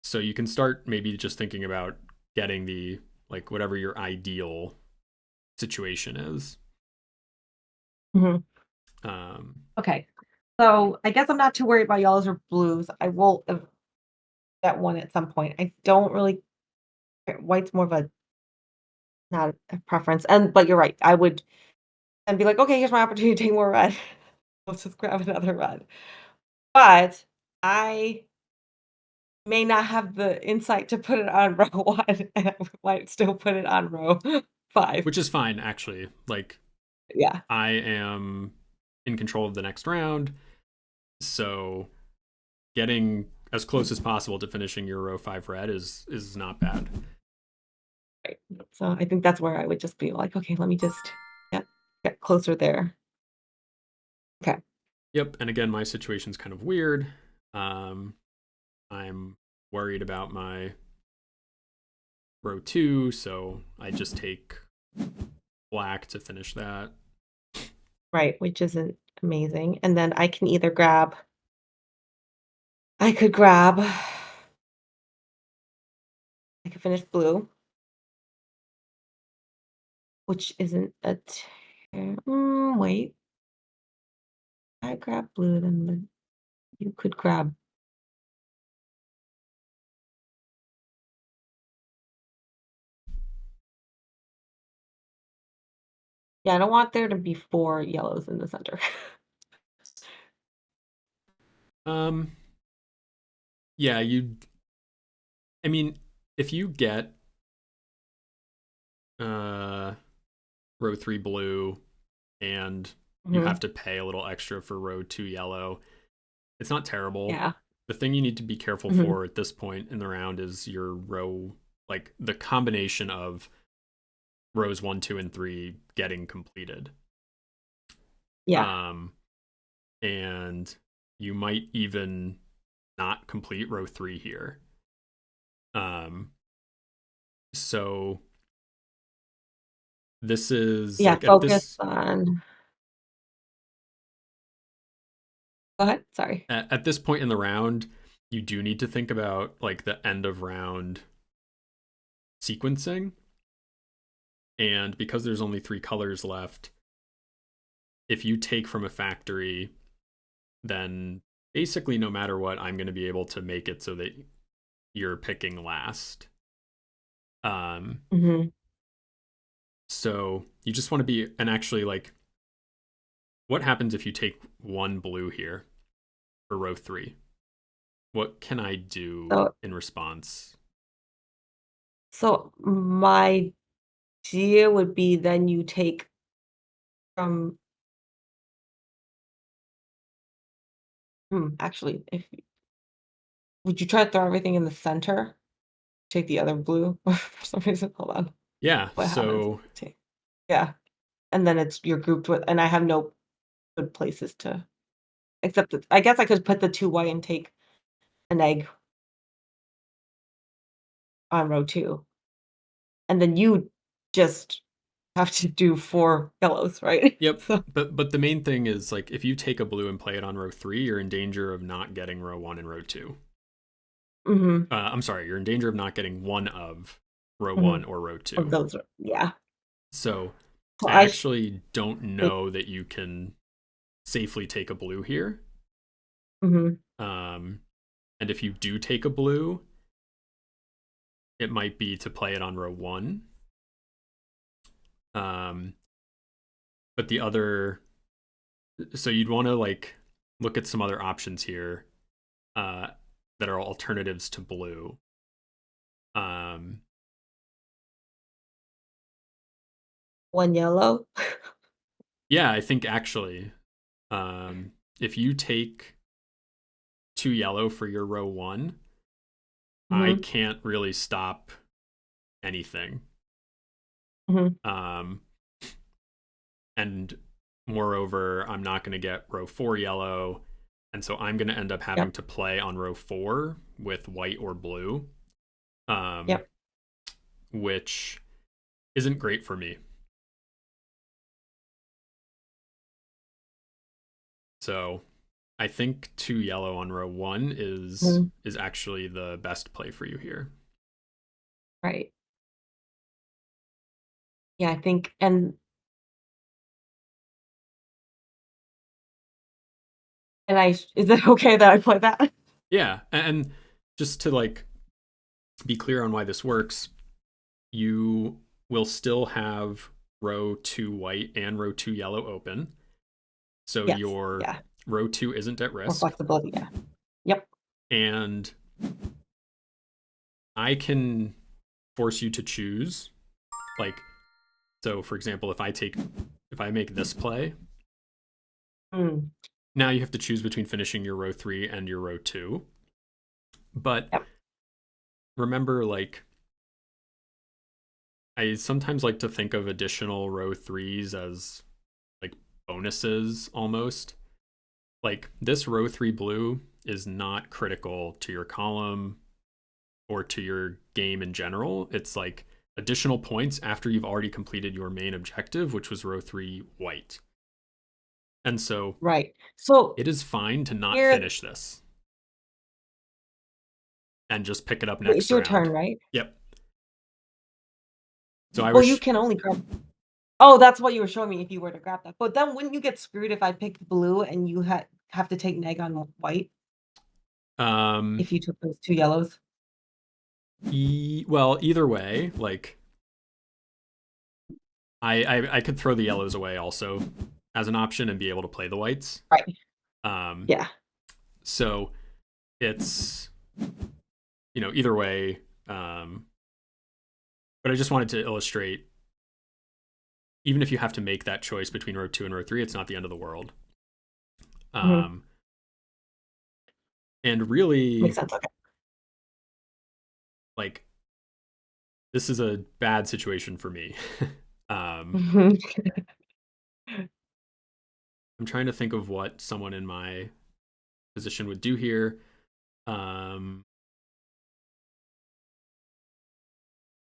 so you can start maybe just thinking about getting the, like, whatever your ideal situation is. Mhm. Um, Okay. So, I guess I'm not too worried about yellows or blues. I will get one at some point. I don't really white's more of a not a preference, but you're right. I would and be like, "Okay, here's my opportunity to take more red. Let's just grab another red." But I may not have the insight to put it on row 1, and I might still put it on row 5. which is fine actually. Like Yeah. I am in control of the next round. So getting as close as possible to finishing your row 5 red is not bad. Right. So I think that's where I would just be like, okay, let me just get closer there. Okay. Yep, and again, my situation's kind of weird. Um, I'm worried about my row 2, so I just take black to finish that. Right, which isn't amazing. And then I can either grab I could grab I could finish blue, which isn't a wait. I grab blue, then you could grab. Yeah, I don't want there to be 4 yellows in the center. Um, yeah, I mean, if you get uh row 3 blue and you have Mhm. to pay a little extra for row 2 yellow, it's not terrible. Yeah. The thing you need to be careful Mhm. for at this point in the round is your row, like the combination of rows 1, 2, and 3 getting completed. Yeah. Um, and you might even not complete row 3 here. Um, so this is Yeah, like at focus this on go ahead, sorry. at this point in the round, you do need to think about like the end of round sequencing. And because there's only 3 colors left, if you take from a factory, then basically no matter what, I'm going to be able to make it so that you're picking last. Um, Mhm. so you just want to be, and actually, like, what happens if you take 1 blue here for row 3? What can I do So in response? my idea would be then you take from actually, if would you try to throw everything in the center? Take the other blue for some reason? Hold on. Yeah, What happens? so Take yeah, and then you're grouped with and I have no good places to except that I guess I could put the 2 white and take an egg on row 2, and then you just have to do 4 yellows, right? yep. So But the main thing is like if you take a blue and play it on row 3, you're in danger of not getting row 1 and row 2. mhm, I'm sorry, you're in danger of not getting one of row 1 mhm, or row of 2. those are yeah. So So I I actually don't should know that you can safely take a blue here. mhm, Um, and if you do take a blue, it might be to play it on row 1. Um, but the other, so you'd want to like look at some other options here uh, that are alternatives to blue. Um, 1 yellow. yeah, I think actually, if you take 2 yellow for your row 1, I Mhm, can't really stop anything. mhm, Um, and moreover, I'm not going to get row 4 yellow. And so I'm going to end up having yep, to play on row 4 with white or blue, um, yep. which isn't great for me. So I think 2 yellow on row 1 Mhm, is actually the best play for you here. right. Yeah, I think and is it okay that I play that? Yeah, and just to like be clear on why this works, you will still have row 2 white and row 2 yellow open. So Yes, your yeah, row 2 isn't at more risk. flexibility, yeah. Yep, And I can force you to choose. Like, so for example, if I make this play, Mm, Now you have to choose between finishing your row 3 and your row 2. But yep. remember, like, I sometimes like to think of additional row 3s as like bonuses almost. Like, this row 3 blue is not critical to your column or to your game in general. It's like additional points after you've already completed your main objective, which was row 3 white. And so Right. So it is fine to not here, finish this and just pick it up it's next your turn, round. right? Yep. So I Well, you was can only grab. Oh, that's what you were showing me if you were to grab that. But then wouldn't you get screwed if I picked blue and you had have to take neg on white um if you took those two yellows? well, either way, like I could throw the yellows away also as an option and be able to play the whites. Right. Um Yeah. so it's, either way. But I just wanted to illustrate, even if you have to make that choice between row 2 and row 3, it's not the end of the world. Mhm. Um and Makes really, sense. Okay. like, this is a bad situation for me. um Mhm. I'm trying to think of what someone in my position would do here. Um,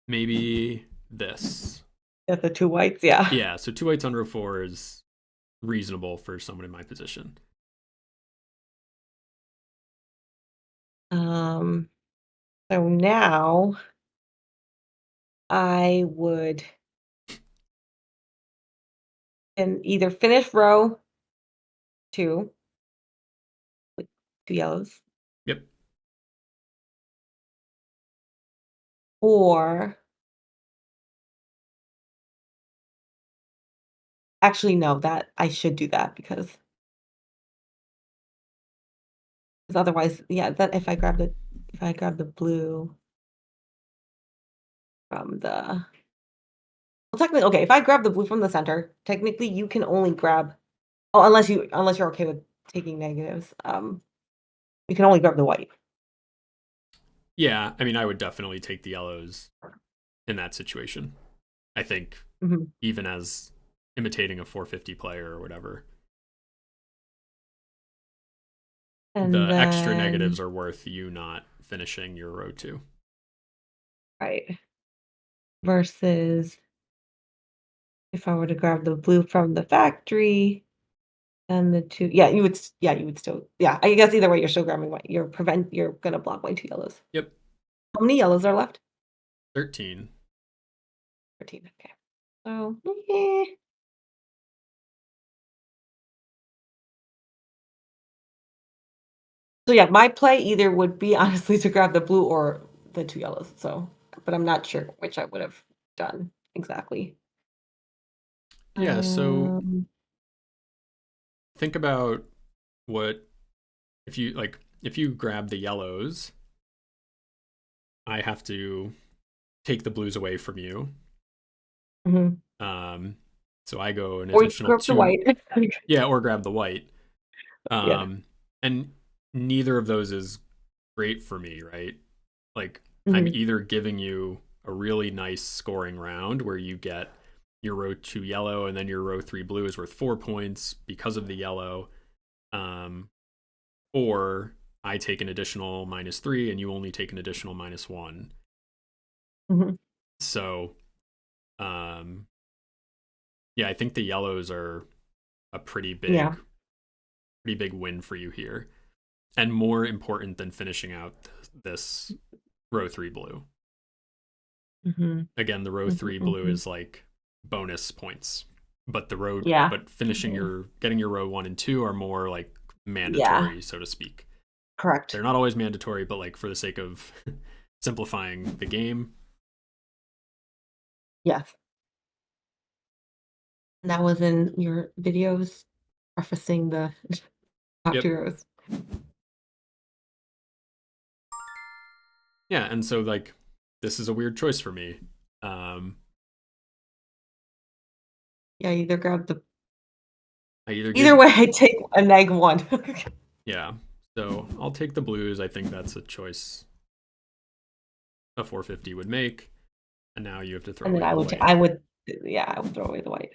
maybe this. Got the two whites. Yeah. Yeah, so 2 whites on row 4 is reasonable for someone in my position. Um. So now I would and either finish row two with two yellows, Yep. or actually no, that I should do that because otherwise, yeah, that if I grab the blue from the well, technically, okay, if I grab the blue from the center, technically you can only grab oh, unless you're okay with taking negatives, you can only grab the white. Yeah, I mean, I would definitely take the yellows in that situation. I think, Mhm. even as imitating a 450 player or whatever, And the extra negatives then are worth you not finishing your row 2. right, versus if I were to grab the blue from the factory, then the 2 yeah, you would still yeah, I guess either way, you're still grabbing white. You're gonna block my 2 yellows. Yep. How many yellows are left? 13. 13, okay. So, eh. So, yeah, my play either would be honestly to grab the blue or the 2 yellows, so but I'm not sure which I would have done exactly. Yeah, so Um, think about what if you grab the yellows, I have to take the blues away from you. mhm. Um, so I go an Or you additional grab the 2. white. Yeah, or grab the white. Yeah. And neither of those is great for me, right? Like, I'm Mhm, either giving you a really nice scoring round where you get your row 2 yellow and then your row 3 blue is worth 4 points because of the yellow. Um, or I take an additional -3 and you only take an additional -1. mhm. So, um, yeah, I think the yellows are a Yeah. pretty big win for you here, and more important than finishing out this row 3 blue. Mhm, Again, the row mhm, 3 blue mhm. is like bonus points, Yeah. but finishing Yeah. your getting your row 1 and 2 are more like Yeah, mandatory, so to speak. correct. They're not always mandatory, but like for the sake of simplifying the game. Yes. And that was in your videos prefacing the top Yep. 2 rows. Yeah, and so, like, this is a weird choice for me. Um Yeah, either grab the I either Either give way, I take a neg one. yeah. So I'll take the blues. I think that's a choice a 450 would make. And now you have to throw And then away the I white. would, yeah, I would throw away the white.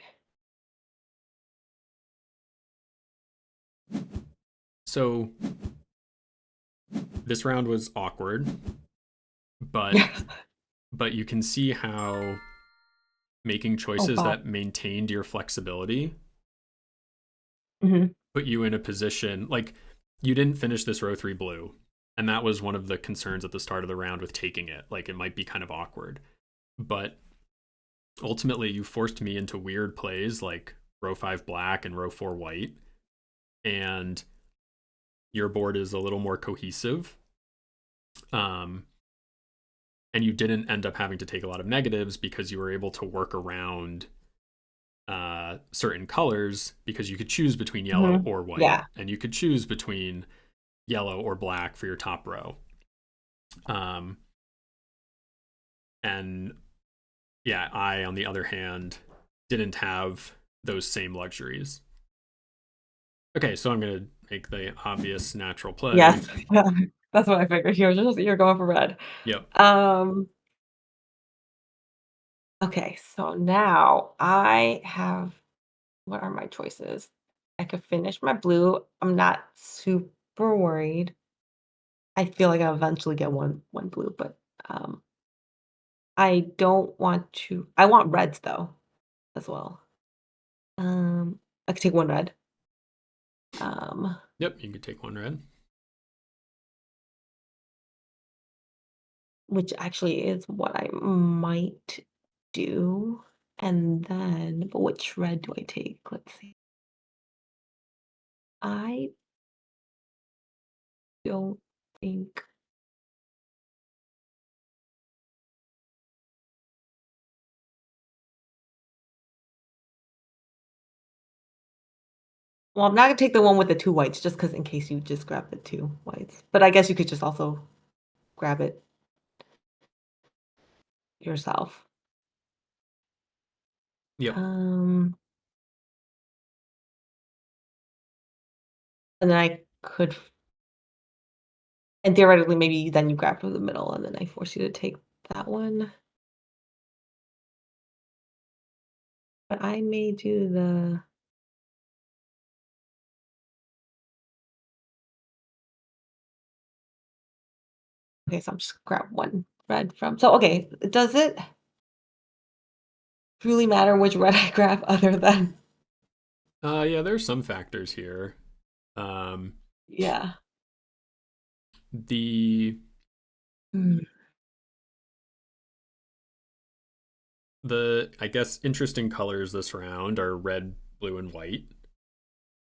So this round was awkward, but Yeah. you can see how making Oh choices God. that maintained your flexibility Hmm. put you in a position like you didn't finish this row 3 blue, and that was one of the concerns at the start of the round with taking it, like it might be kind of awkward, but ultimately you forced me into weird plays like row 5 black and row 4 white, and your board is a little more cohesive, um, and you didn't end up having to take a lot of negatives because you were able to work around certain colors, because you could choose between yellow Hmm. or white, Yeah. and you could choose between yellow or black for your top row. Um, and yeah, I, on the other hand, didn't have those same luxuries. Okay, so I'm going to make the obvious natural play. Yes. That's what I figured. You're going for red. Yep. Um, okay, so now I have, what are my choices? I could finish my blue. I'm not super worried. I feel like I'll eventually get one blue, but um I don't want to, I want reds though as well. I could take one red. Um, Yep, you could take one red. which actually is what I might do. And then, but which red do I take? Let's see. I don't think, well, I'm not gonna take the one with the two whites just because in case you just grab the two whites. But I guess you could just also grab it yourself. Yep. Um, and then I could, and theoretically, maybe then you grab from the middle and then I force you to take that one. But I may do the, okay, so I'm just grab one red from, so okay, does it really matter which red I grab other than, Yeah, there's some factors here. Um, yeah. the Mm, I guess interesting colors this round are red, blue, and white.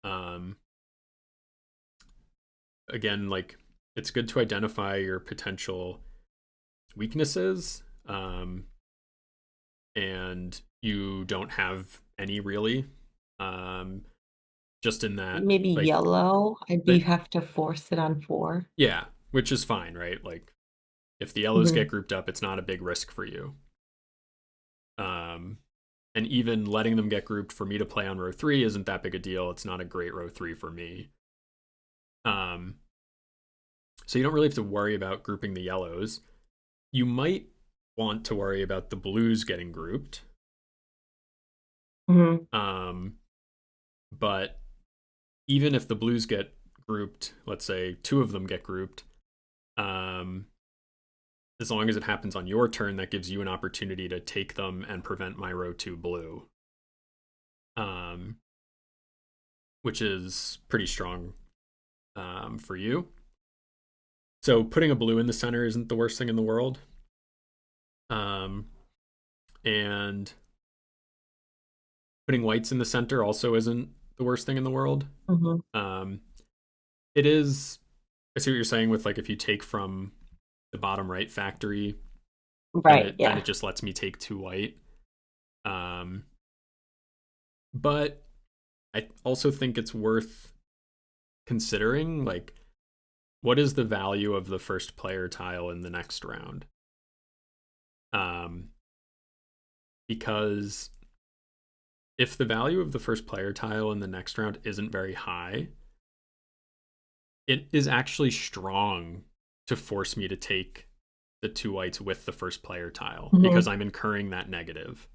Um, again, like it's good to identify your potential weaknesses, and you don't have any really. Um, just in that, maybe like, yellow, I'd be but have to force it on 4. yeah, which is fine, right? Like, if the yellows get Mhm, grouped up, it's not a big risk for you. Um, and even letting them get grouped for me to play on row 3 isn't that big a deal. It's not a great row 3 for me. Um, so you don't really have to worry about grouping the yellows. You might want to worry about the blues getting grouped. mhm, Um, but even if the blues get grouped, let's say two of them get grouped, um, as long as it happens on your turn, that gives you an opportunity to take them and prevent my row 2 blue, um, which is pretty strong, for you. So putting a blue in the center isn't the worst thing in the world. Um, and putting whites in the center also isn't the worst thing in the world. mhm. Um, it is. I see what you're saying with like if you take from the bottom right factory, Right, then it yeah. just lets me take two white. Um, but I also think it's worth considering like what is the value of the first player tile in the next round? Um, because if the value of the first player tile in the next round isn't very high, it is actually strong to force me to take the two whites with the first player tile because Mhm. I'm incurring that negative.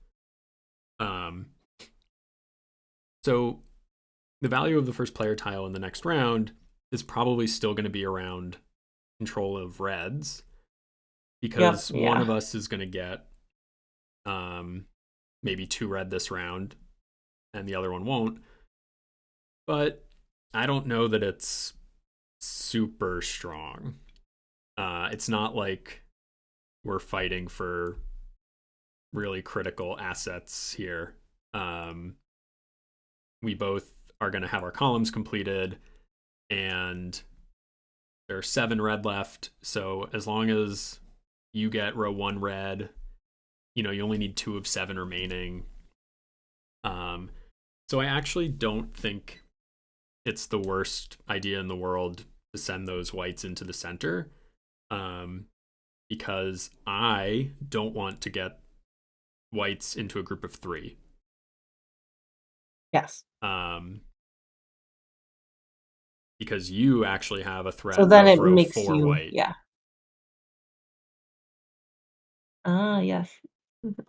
Um, so the value of the first player tile in the next round is probably still going to be around control of reds Yep. because one Yeah. of us is going to get um, maybe two red this round and the other one won't. But I don't know that it's super strong. It's not like we're fighting for really critical assets here. Um, we both are going to have our columns completed, and there are 7 red left. So as long as you get row 1 red, you only need 2 of 7 remaining. Um, so I actually don't think it's the worst idea in the world to send those whites into the center, um, because I don't want to get whites into a group of 3. Yes. Um, because you actually have a So threat then of it row makes 4 you, white. yeah. Ah, yes. Mhm.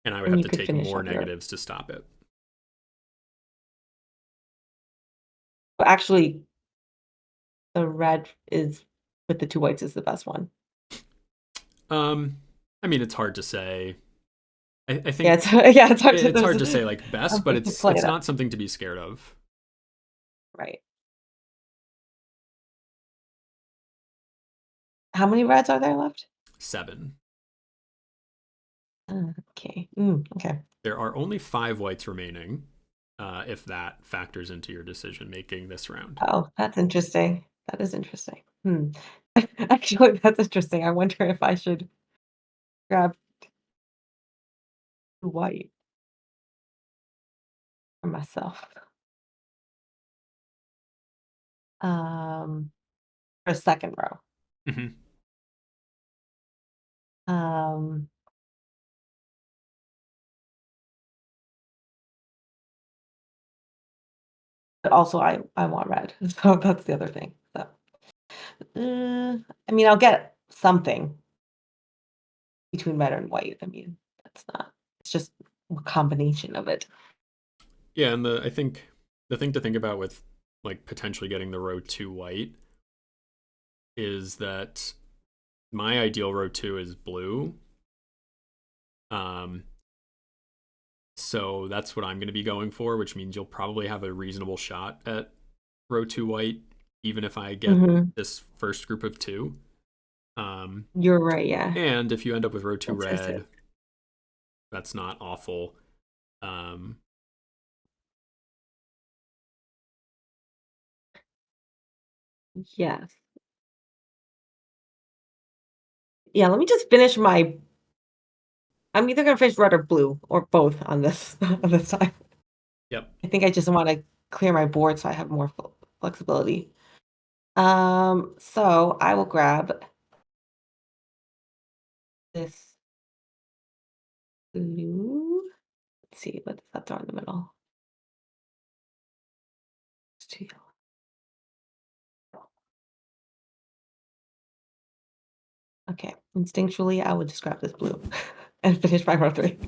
And I would And have you to could take finish more up your. negatives to stop it. Well, actually, the red is with the two whites is the best one. Um, I mean, it's hard to say. I Yeah, think it's yeah, it's hard to it's there's hard to say like best, but to it's play it's it up. not something to be scared of. Right. How many reds are there left? 7. Okay. Okay. There are only 5 whites remaining, if that factors into your decision making this round. Oh, that's interesting. That is interesting. Actually, that's interesting. I wonder if I should grab white for myself. Um, for a second row. Mm-hmm. Um, but also I want red. So that's the other thing. So, I mean, I'll get something between red and white. I mean, that's not. It's just a combination of it. Yeah, and I think the thing to think about with like potentially getting the row 2 white is that my ideal row 2 is blue. Um, so that's what I'm going to be going for, which means you'll probably have a reasonable shot at row 2 white, even if I get Hmm. this first group of 2. Um, You're right. Yeah. and if you end up with row 2 Yes. red, that's not awful. Um, Yes. Yeah. Let me just finish my. I'm either gonna finish red or blue or both on this on this time. yep. I think I just want to clear my board so I have more flexibility. So I will grab this blue. Let's see, what does that throw in the middle? It's too yellow. Okay, instinctually, I would just grab this blue and finish my row three.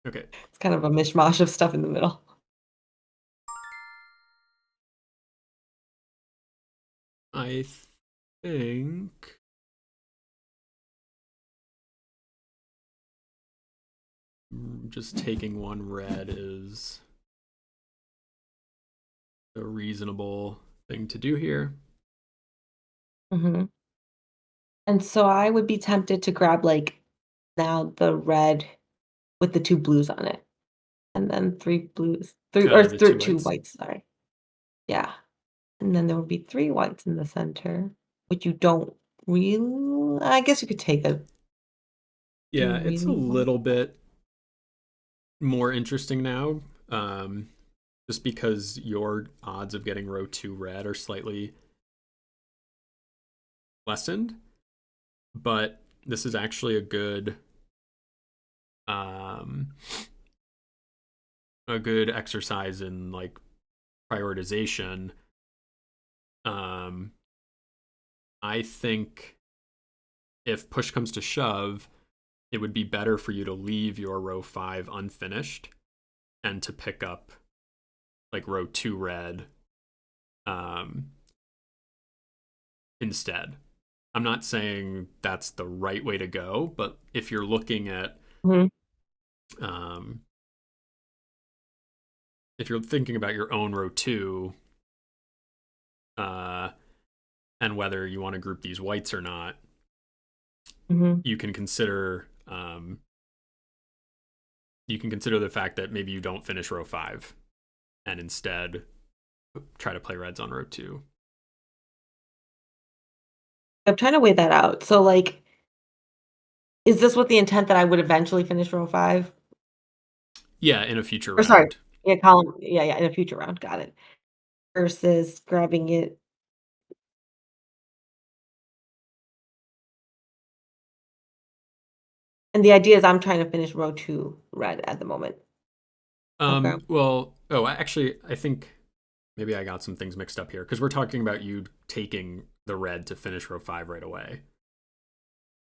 Okay. It's kind of a mishmash of stuff in the middle. I think just taking one red is a reasonable thing to do here. Hmm. And so I would be tempted to grab like now the red with the two blues on it, and then three blues, three or The two two whites. whites. Sorry, yeah. And then there would be 3 whites in the center, which you don't really I guess you could take a do you Yeah, it's a really want little that? bit more interesting now, um, just because your odds of getting row 2 red are slightly lessened. But this is actually a good um, a good exercise in like prioritization. Um, I think if push comes to shove, it would be better for you to leave your row 5 unfinished and to pick up like row 2 red um, instead. I'm not saying that's the right way to go, but if you're looking at Mhm. um, if you're thinking about your own row 2 uh, and whether you want to group these whites or not, Mhm. you can consider the fact that maybe you don't finish row 5 and instead try to play reds on row 2. I'm trying to weigh that out. So, like, is this with the intent that I would eventually finish row 5? Yeah, in a future Or sorry, round. yeah, column yeah, yeah, in a future round, got it. Versus grabbing it, and the idea is I'm trying to finish row 2 red at the moment. Okay. Well, oh, actually, I think maybe I got some things mixed up here because we're talking about you taking the red to finish row 5 right away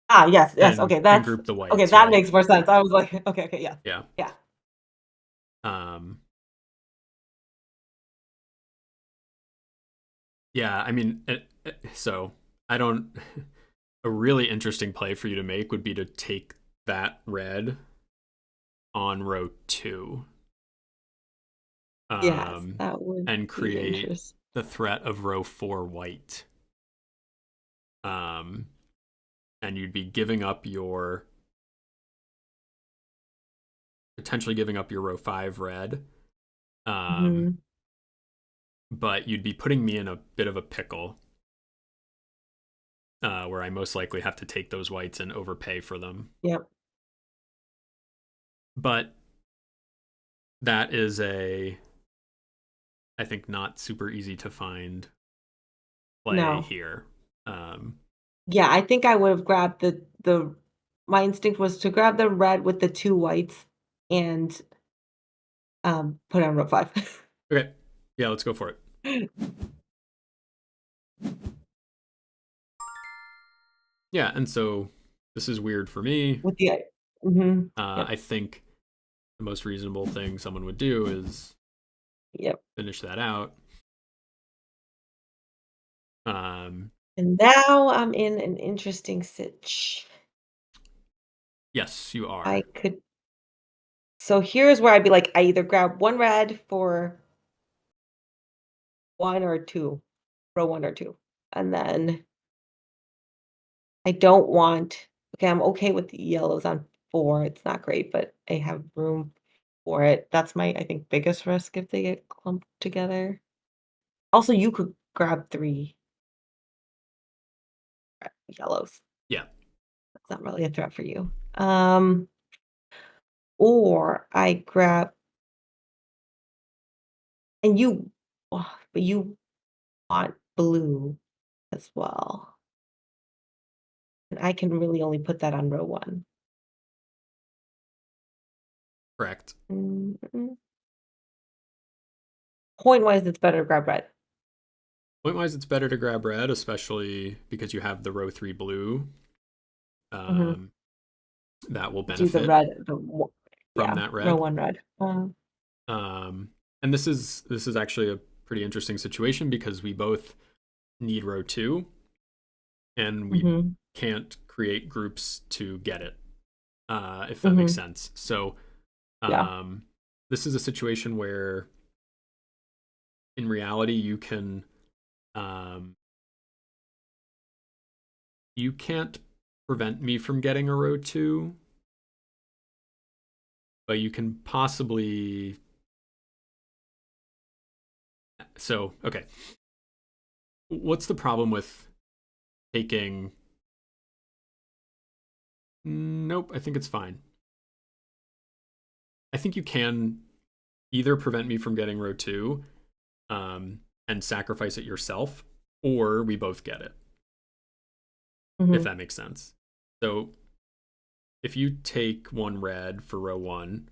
Ah, yes, yes, and group the okay, whites, that right? makes more sense. I was like, okay, okay, yes. Yeah. Yeah. Um, yeah, I mean, so I don't. A really interesting play for you to make would be to take that red on row 2 Yes, um, that would and be create interesting. the threat of row 4 white. Um, and you'd be giving up your potentially giving up your row 5 red. Um, Mhm. but you'd be putting me in a bit of a pickle where I most likely have to take those whites and overpay for them. Yep. But that is I think, not super easy to find play No. here. Um, Yeah, I think I would have grabbed the my instinct was to grab the red with the 2 whites and, put on row 5. okay. Yeah, let's go for it. Yeah, and so this is weird for me. With the mhm. Yep, I think the most reasonable thing someone would do is yep. finish that out. Um, And now I'm in an interesting sitch. yes, you I are. could so here's where I'd be like, I either grab 1 red for 1 or 2, row 1 or 2, and then I don't want okay, I'm okay with the yellows on 4, it's not great, but I have room for it. That's my, I think, biggest risk if they get clumped together. Also, you could grab 3 yellows. Yeah. That's not really a threat for you. Or I grab and you but you want blue as well, and I can really only put that on row 1. Correct. Mm, point-wise, it's better to grab red. Point wise, it's better to grab red, especially because you have the row 3 blue Mhm. um, that will Do the benefit red, from yeah, that row red. 1 red. And this is actually a pretty interesting situation because we both need row 2 and we Mhm, can't create groups to get it, if that makes mhm, sense. So yeah, um, this is a situation where in reality um, you can't prevent me from getting a row 2, but you can possibly. So okay, what's the problem with taking? Nope, I think it's fine. I think you can either prevent me from getting row 2 and sacrifice it yourself, or we both get it, if mhm, that makes sense. So if you take 1 red for row 1,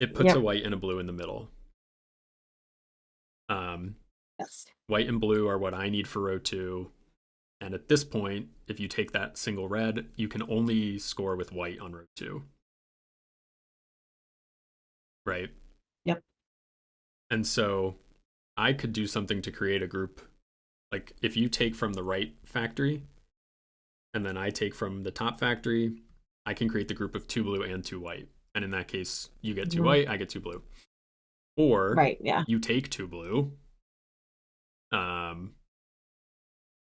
it puts a Yep. white and a blue in the middle. Um, Yes. White and blue are what I need for row two. And at this point, if you take that single red, you can only score with white on row two, right? Yep. And so I could do something to create a group. Like if you take from the right factory and then I take from the top factory, I can create the group of two blue and two white. And in that case, you get two Mhm. white, I get two blue. Or Right. Yeah. you take two blue, um,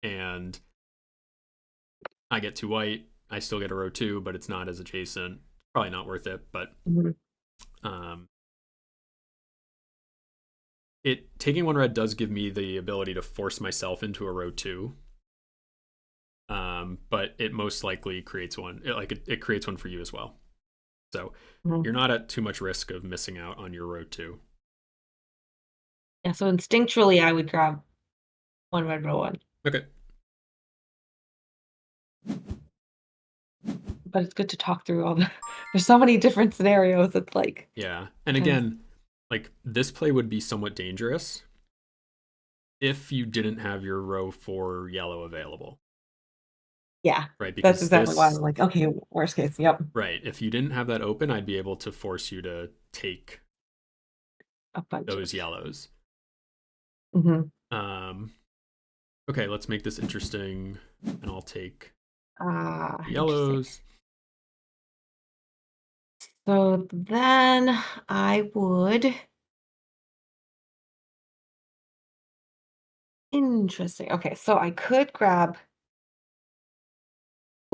and I get two white. I still get a row two, but it's not as adjacent. Probably not worth it, but Mhm. um, it taking one red does give me the ability to force myself into a row two. But it most likely creates one. It creates one for you as well. So Mhm. you're not at too much risk of missing out on your row two. Yeah. So instinctually, I would grab one red row one, Okay. but it's good to talk through all the. There's so many different scenarios. It's like Yeah. And sometimes. again, like this play would be somewhat dangerous if you didn't have your row four yellow available, Yeah. right? That's Because exactly why this, I'm like, okay, worst case. Yep. right, if you didn't have that open, I'd be able to force you to take A bunch of. those yellows. Mhm. Um, okay, let's make this interesting, and I'll take Ah, the interesting. yellows. So then I would. Interesting. Okay, so I could grab.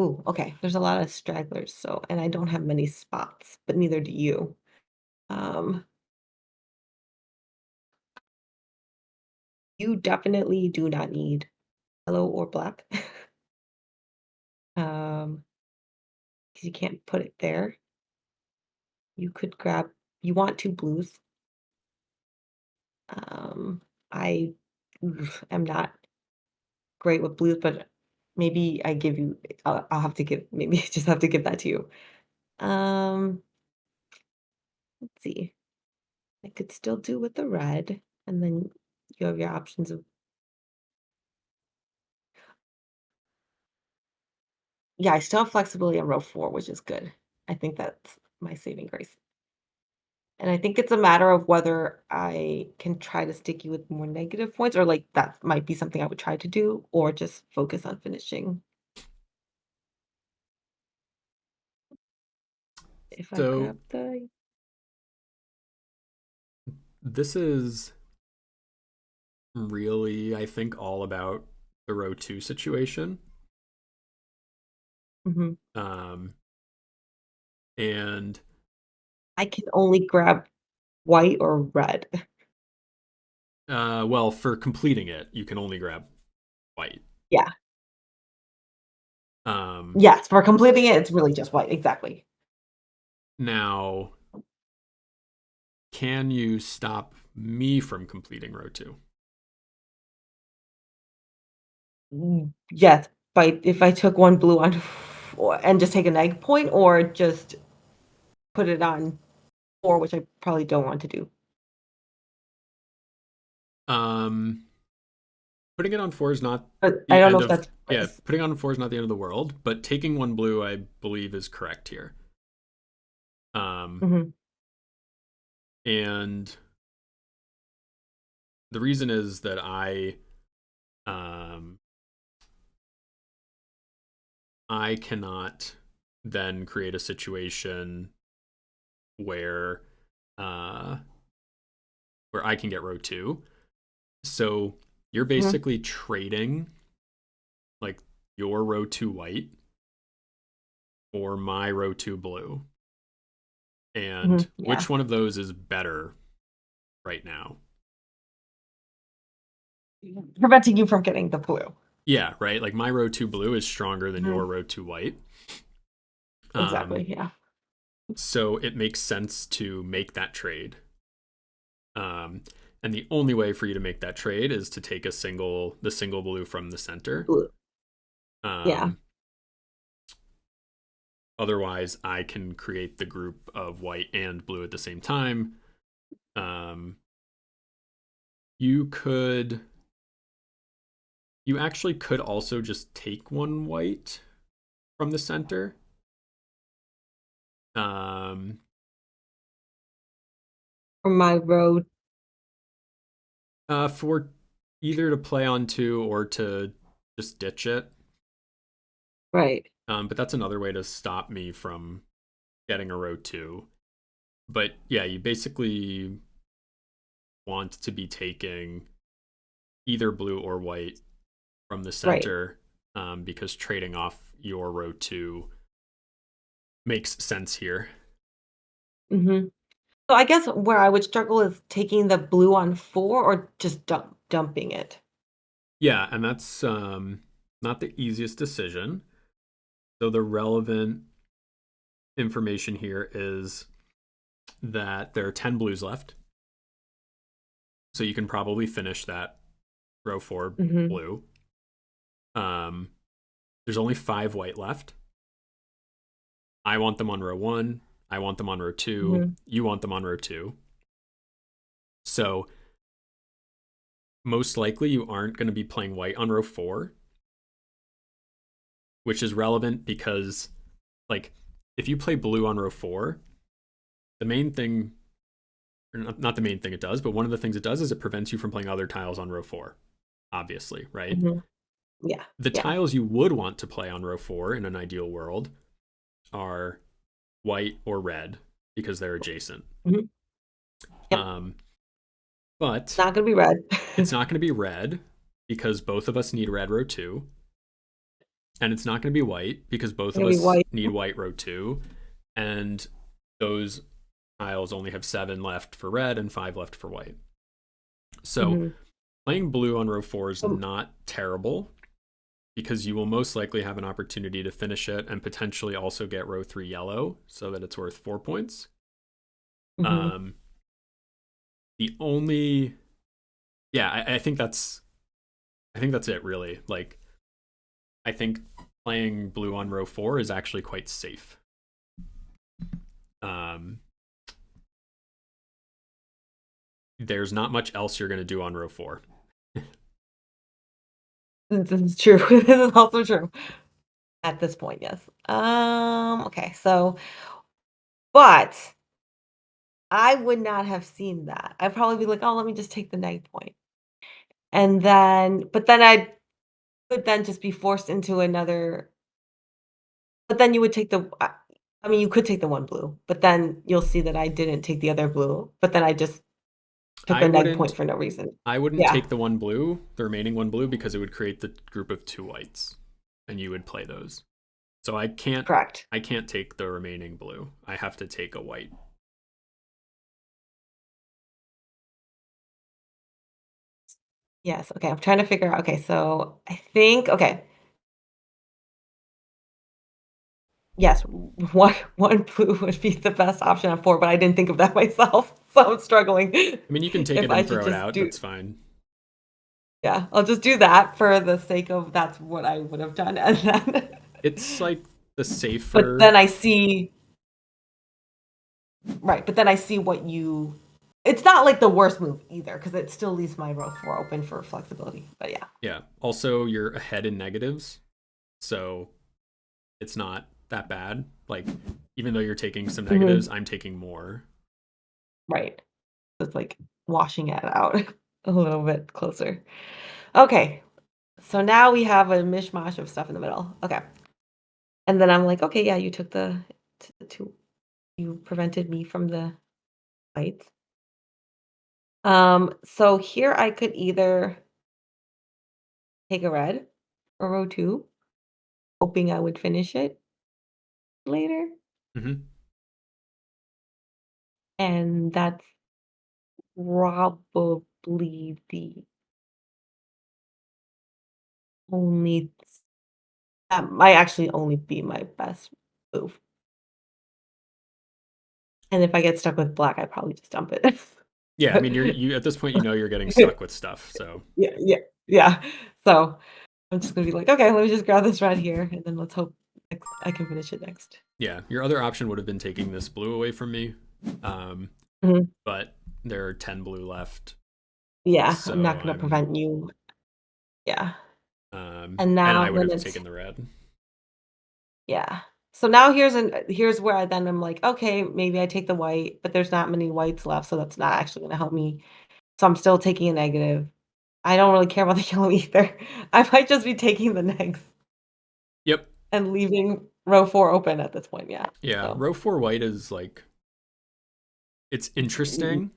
Ooh, okay. There's a lot of stragglers, so and I don't have many spots, but neither do you. Um, you definitely do not need yellow or black. Because you can't put it there. You could grab. You want two blues. Um, I am not great with blues, but maybe I give you. I'll have to give. Maybe I just have to give that to you. Um, let's see. I could still do with the red, and then you have your options of yeah, I still have flexibility on row 4, which is good. I think that's my saving grace. And I think it's a matter of whether I can try to stick you with more negative points or like that might be something I would try to do or just focus on finishing if I So grab the this is really, I think, all about the row two situation. Mhm. Um, and I can only grab white or red. well, for completing it, you can only grab white. Yeah. Um, Yes, for completing it, it's really just white. Exactly. Now, can you stop me from completing row two? Yes, but if I took one blue on and just take an egg point or just put it on 4, which I probably don't want to do. Um, Putting it on four is not But I the don't know end if of that's yeah. Putting on four is not the end of the world, but taking one blue, I believe, is correct here. Um, Mhm, and the reason is that um, I cannot then create a situation where uh, where I can get row two. So you're mhm, basically trading like your row two white or my row two blue. And mhm, yeah. which one of those is better right now? Preventing you from getting the blue. Yeah, right. Like my row two blue is stronger than your Mhm, row two white. Um, exactly, yeah. so it makes sense to make that trade. Um, and the only way for you to make that trade is to take the single blue from the center. Blue, yeah. Um, Otherwise, I can create the group of white and blue at the same time. Um, you could, you actually could also just take one white from the center. Um, For my road, for either to play on two or to just ditch it. right. But that's another way to stop me from getting a row two. But yeah, you basically want to be taking either blue or white from the Right. center, because trading off your row two makes sense here. Hmm. So I guess where I would struggle is taking the blue on 4 or just dumping it. Yeah, and that's not the easiest decision. So the relevant information here is that there are 10 blues left. So you can probably finish that row four Hmm. blue. Um, there's only 5 white left. I want them on row one. I want them on row two. Hmm. You want them on row two. So most likely you aren't going to be playing white on row four, which is relevant because, like, if you play blue on row four, the main thing, or not the main thing it does, but one of the things it does is it prevents you from playing other tiles on row four, obviously, right? Hmm. Yeah. The Yeah. tiles you would want to play on row four in an ideal world are white or red because they're adjacent. Hmm. Yep. Um, but Not gonna be red. it's not going to be red because both of us need red row two. And it's not going to be white because both of Gonna be us white. need white row two. And those tiles only have 7 left for red and 5 left for white. So Hmm. playing blue on row four is Um, not terrible because you will most likely have an opportunity to finish it and potentially also get row three yellow so that it's worth 4 points. mhm. Um, the only, yeah, I think that's it really. Like, I think playing blue on row four is actually quite safe. Um, there's not much else you're going to do on row four. This is true. This is also true at this point, yes. Okay, so but I would not have seen that. I'd probably be like, "Oh, let me just take the neg point." And then but then I could then just be forced into another but then you would take the I mean, you could take the one blue, but then you'll see that I didn't take the other blue, but then I just took I a neg wouldn't point for no reason. I wouldn't Yeah, take the one blue, the remaining one blue, because it would create the group of 2 whites, and you would play those. So correct. I can't take the remaining blue. I have to take a white. Yes, okay, I'm trying to figure out okay, so I think okay. Yes, one blue would be the best option on 4, but I didn't think of that myself, so I'm struggling I mean, you can take if it I and should throw it just out. do That's fine. yeah, I'll just do that for the sake of that's what I would have done, and then It's like the but safer. then I see right, but then I see what you it's not like the worst move either, because it still leaves my row 4 open for flexibility, but yeah. Yeah. Also, you're ahead in negatives, so it's not that bad. Like, even though you're taking some negatives, Mhm, I'm taking more. right. It's like washing it out a little bit closer. Okay, so now we have a mishmash of stuff in the middle. Okay. And then I'm like, "Okay, yeah, you took the 2 you prevented me from the fights." So here I could either take a red or row 2, hoping I would finish it later, Hmm. and that's probably the only that might actually only be my best move. And if I get stuck with black, I'd probably just dump it. Yeah, I But mean, you at this point, you know you're getting stuck with stuff. So yeah, yeah, yeah. So I'm just gonna be like, "Okay, let me just grab this red here, and then let's hope." I can finish it next. Yeah, your other option would have been taking this blue away from me, um, Mhm. but there are 10 blue left, Yeah, I'm not so gonna prevent you. Yeah. And and now I would then have it's taken the red. yeah. So now here's where I then I'm like, okay, maybe I take the white, but there's not many whites left, so that's not actually gonna help me. So I'm still taking a negative. I don't really care about the yellow either. I might just be taking the negs Yep. and leaving row 4 open at this point, yeah. Yeah, So, row 4 white is like it's mm, interesting,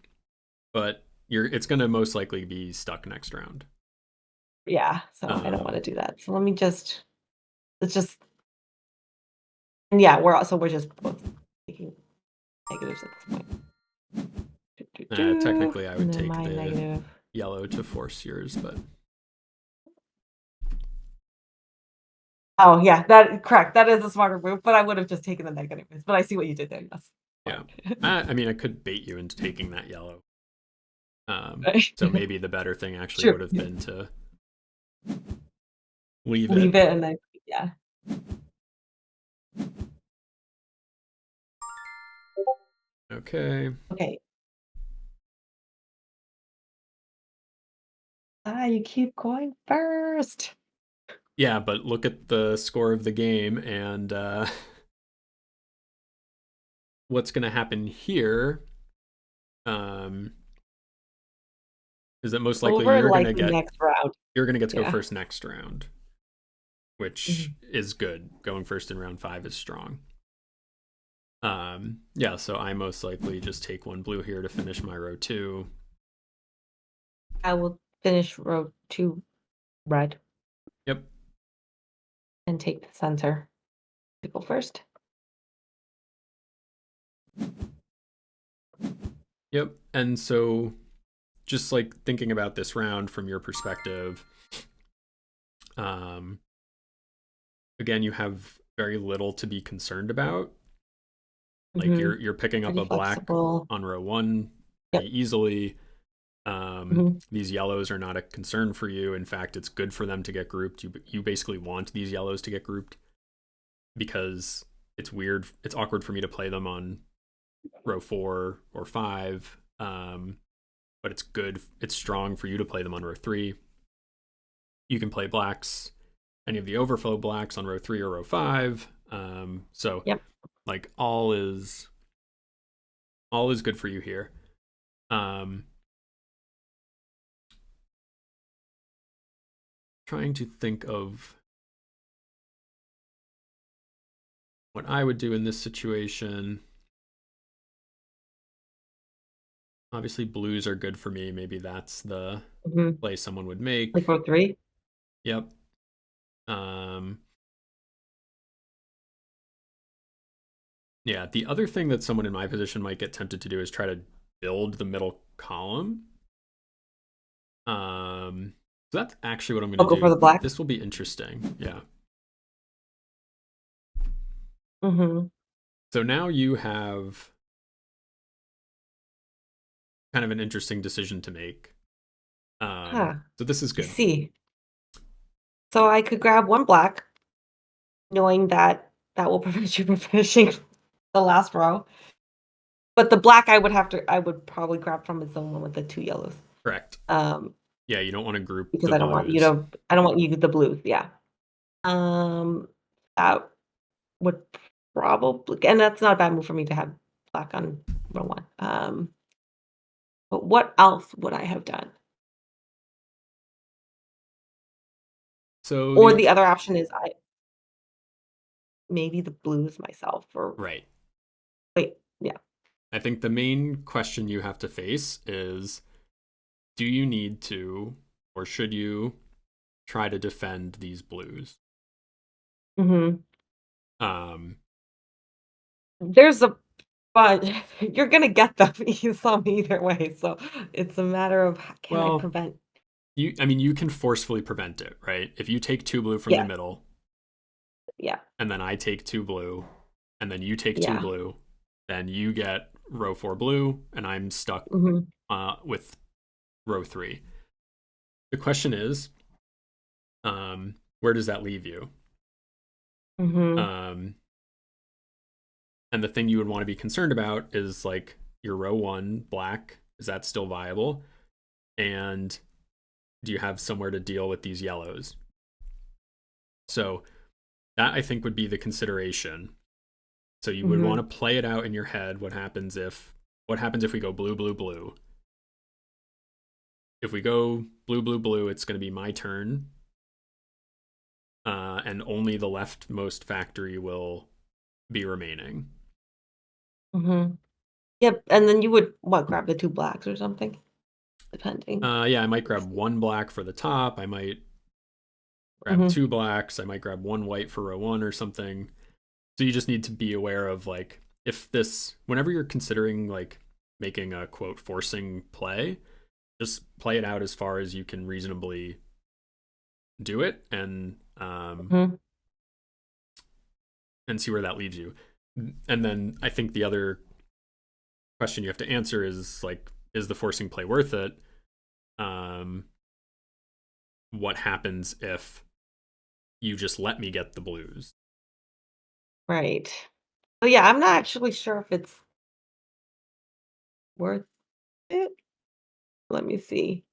but it's going to most likely be stuck next round. yeah, so I don't wanna Um do that. So let me just let's just and yeah, we're just both taking negatives at this point. Do, do, do, technically I and would then take my the negative. yellow to force yours, but Oh, yeah, that correct, that is a smarter move, but I would have just taken the negatives, but I see what you did there, yes. yeah. Fine. I mean, I could bait you into taking that yellow. Right. So maybe the better thing actually True, would have yeah. been to leave Leave it. it and then yeah. Okay. Okay. Ah, you keep going first. Yeah, but look at the score of the game and what's going to happen here um, is that most likely Over likely next round. you're going to get to go Yeah. first next round, which Mhm. is good. Going first in round 5 is strong. Yeah, so I most likely just take one blue here to finish my row 2. I will finish row 2 red Yep. and take the center to go first. Yep. And so just like thinking about this round from your perspective, um, again, you have very little to be concerned about. Like Mhm. you're picking up Pretty a black flexible. on row 1 Yep. pretty easily. Mhm. These yellows are not a concern for you. In fact, it's good for them to get grouped. You basically want these yellows to get grouped because it's weird. It's awkward for me to play them on row 4 or 5. But it's good. It's strong for you to play them on row 3. You can play blacks, any of the overflow blacks on row 3 or row 5. So Yep. like all is good for you here. Um, Trying to think of what I would do in this situation. Obviously, blues are good for me. Maybe that's the Mhm. play someone would make. Like row 3? Yep. Um, yeah. The other thing that someone in my position might get tempted to do is try to build the middle column. So that's actually what I'm I'll going to go for do. the black. This will be interesting. Yeah. Mhm. So now you have kind of an interesting decision to make. Huh. So this is I good. see. So I could grab 1 black, knowing that that will prevent you from finishing the last row. But the black I would probably grab from its own one with the 2 yellows. Correct. Um, Yeah, you don't want to group because the blues. I don't want you the blues, yeah. Um, that would probably and that's not a bad move for me to have black on row 1. But what else would I have done? So Or the the other option is I maybe the blues myself or right. wait, yeah. I think the main question you have to face is do you need to or should you try to defend these blues? Mhm. Um, There's a but you're gonna get them some either way, so it's a matter of can I well, prevent I mean you can forcefully prevent it, right? If you take 2 blue from the yes, middle yeah, and then I take 2 blue and then you take 2 yeah, blue, then you get row 4 blue and I'm stuck mhm. with row 3. The question is, where does that leave you? Mhm. Um, and the thing you would want to be concerned about is like your row one black. Is that still viable? And do you have somewhere to deal with these yellows? So that I think would be the consideration. So you would want Mhm. to play it out in your head. What happens if we go blue, blue, blue? If we go blue, blue, blue, it's going to be my turn, and only the leftmost factory will be remaining. Mhm. Yep. And then you would what, grab the two blacks or something, depending. Yeah, I might Let's grab see. one black for the top. I might grab Mhm. two blacks. I might grab one white for row one or something. So you just need to be aware of like if this whenever you're considering like making a quote forcing play, just play it out as far as you can reasonably do it Mhm. and see where that leaves you. And then I think the other question you have to answer is like, is the forcing play worth it? Um, what happens if you just let me get the blues? Right. So yeah, I'm not actually sure if it's worth it. Let me see.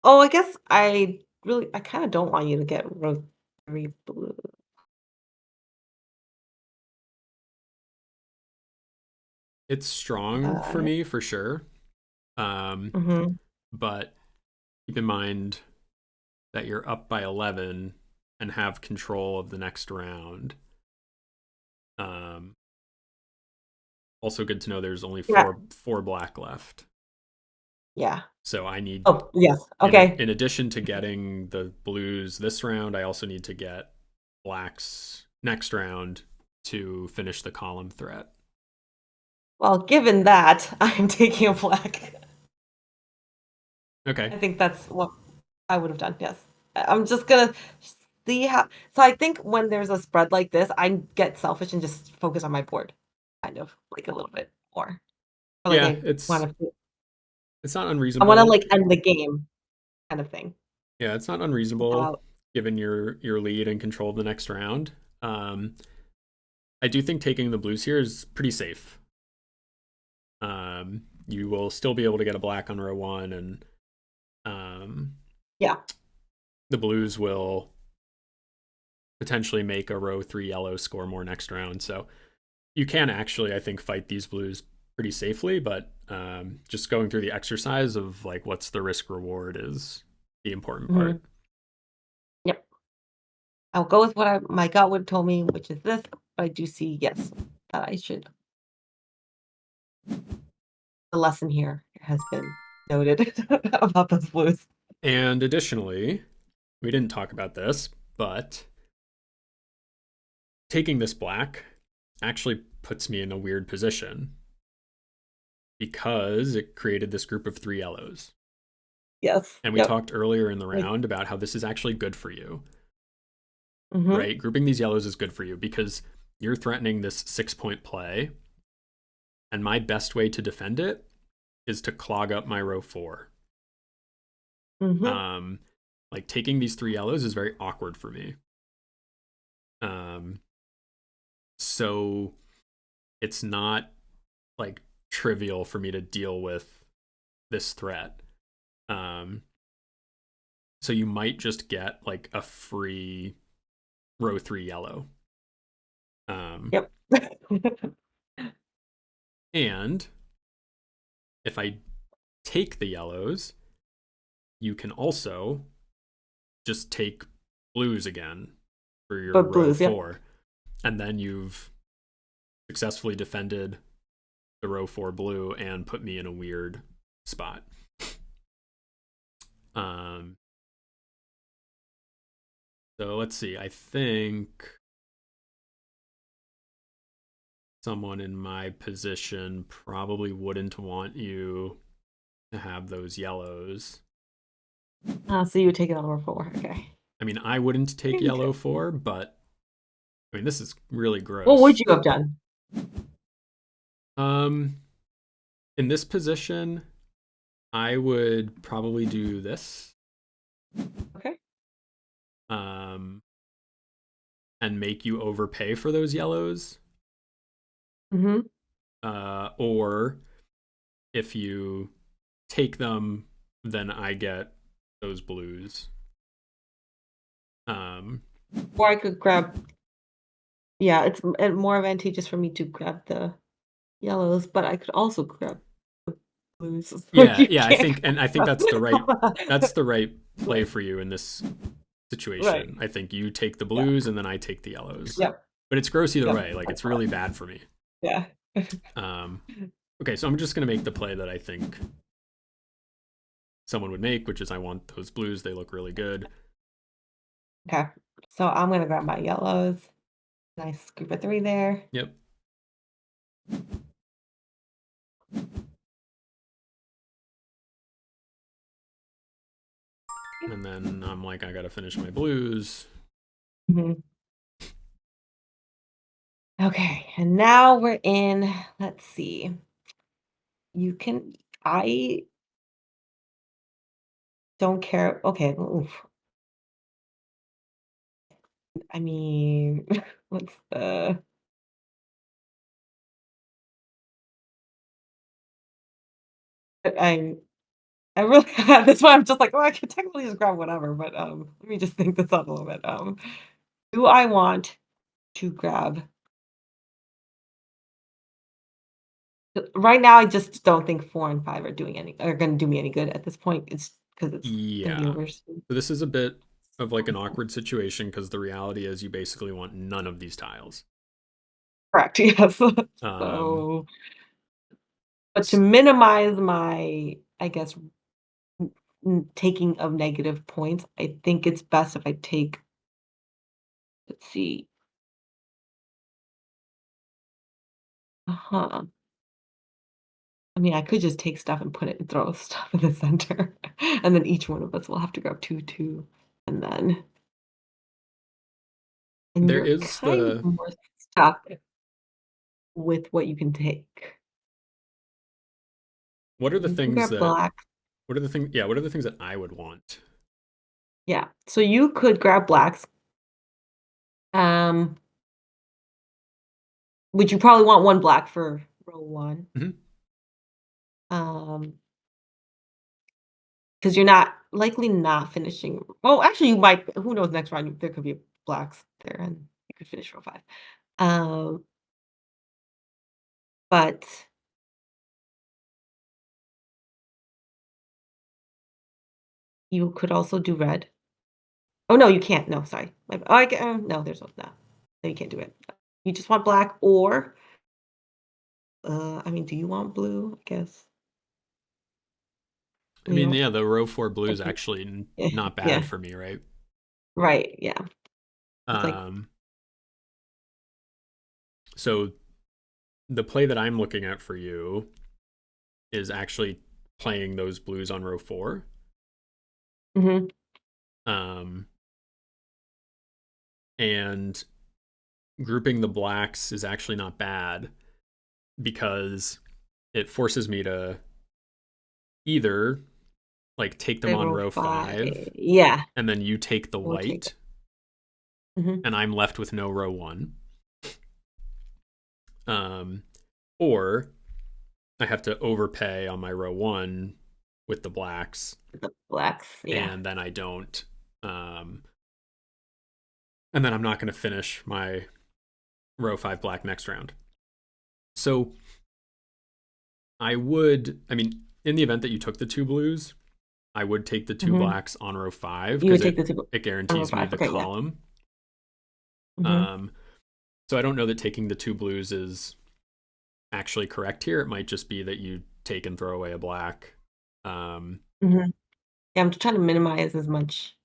Oh, I guess I kind of don't want you to get rotary blue. It's strong for Uh, me for sure. Um, mhm. but keep in mind that you're up by 11 and have control of the next round. Um, Also good to know there's only Yeah. four black left. Yeah. So I need Oh, yes. in a, Okay. in addition to getting the blues this round, I also need to get blacks next round to finish the column threat. Well, given that, I'm taking a black. Okay. I think that's what I would have done. Yes. I'm just gonna see how. So I think when there's a spread like this, I get selfish and just focus on my board, kind of like a little bit more. Or like Yeah, I it's want to. it's not I want to unreasonable. like end the game, kind of thing. Yeah, it's not unreasonable Without. given your lead and control of the next round. I do think taking the blues here is pretty safe. You will still be able to get a black on row one, and um, Yeah. the blues will potentially make a row three yellow score more next round. So you can actually, I think, fight these blues pretty safely. But just going through the exercise of like what's the risk reward is the important Hmm. part. Yep. I'll go with what my gut would told me, which is this. But I do see yes that I should. The lesson here has been noted about those blues. And additionally, we didn't talk about this, but taking this black actually puts me in a weird position because it created this group of three yellows. Yes. And we Yep. talked earlier in the Like. round about how this is actually good for you, Hmm. right? Grouping these yellows is good for you because you're threatening this 6 point play. And my best way to defend it is to clog up my row four. Hmm. Um, like taking these three yellows is very awkward for me. Um, so it's not like trivial for me to deal with this threat. Um, so you might just get like a free row three yellow. Um, Yep. and if I take the yellows, you can also just take blues again for your But row blues. Yep. four. And then you've successfully defended the row four blue and put me in a weird spot. Um, so let's see. I think someone in my position probably wouldn't want you to have those yellows. So you would take it on over four. Okay. I mean, I wouldn't take yellow four, but I mean, this is really What would gross. you have done? Um, in this position, I would probably do this. Okay. Um, and make you overpay for those yellows, Mm-hmm. or if you take them, then I get those blues. Um, Or I could grab, yeah, it's more advantageous for me to grab the yellows, but I could also grab the blues. So yeah, you yeah, can't I think grab that's them. the right play for you in this Right. situation. I think you take the Yeah. blues and then I take the yellows. Yep. But it's gross either Yep. way. Like That's it's fine. really bad for me. Yeah. Um, okay, so I'm just gonna make the play that I think someone would make, which is I want those blues. They look really good. Okay. So I'm gonna grab my yellows. Nice group of three there. Yep. And then I'm like, I gotta finish my blues. Mhm. Okay, and now we're in, let's see. You can, I don't care. Okay, oof. I mean, what's the, I'm, I really, that's why I'm just like, oh, I could technically just grab whatever, but let me just think this out a little bit. Do I want to grab, right now, I just don't think 4 and 5 are gonna do me any good at this point. It's because it's gonna be Yeah. over soon. So this is a bit of like an awkward situation because the reality is you basically want none of these tiles. Correct, yes. Um, So, but to minimize my, I guess, taking of negative points, I think it's best if I take, let's see. Uh-huh. I mean, I could just take stuff and put it and throw stuff in the center, and then each one of us will have to grab 2, 2, and then, and there you're is kind of the more stuck with what you can take. what are the You can things grab that black. what are the things yeah, what are the things that I would want? Yeah. So you could grab blacks. Um, which you probably want 1 black for row 1. Mhm. Um, because you're not likely not finishing, well, actually, you might, who knows, next round, there could be blacks there, and you could finish row 5. Um, but you could also do red. Oh, no, you can't. No, sorry. Oh, no, there's no, no, you can't do it. You just want black or, I mean, do you want blue? I guess. I You mean, know, yeah, the row 4 blue is like, actually not bad yeah, for me, right? right, yeah. It's like, Um, so the play that I'm looking at for you is actually playing those blues on row 4. mhm, Um, and grouping the blacks is actually not bad because it forces me to either like take them play on row row 5. 5 Yeah, and then you take the we'll take it. white Mhm, and I'm left with no row 1. Um, or I have to overpay on my row 1 with the blacks the blacks, yeah. and then I don't um and then I'm not going to finish my row 5 black next round. So I mean, in the event that you took the 2 blues, I would take the 2 Mhm. blacks on row 5 You because would take the 2 it on row guarantees me 5. the Okay, yeah. column. Mhm, Um, so I don't know that taking the 2 blues is actually correct here. It might just be that you take and throw away a black. Um, mhm. Yeah, I'm trying to minimize as much.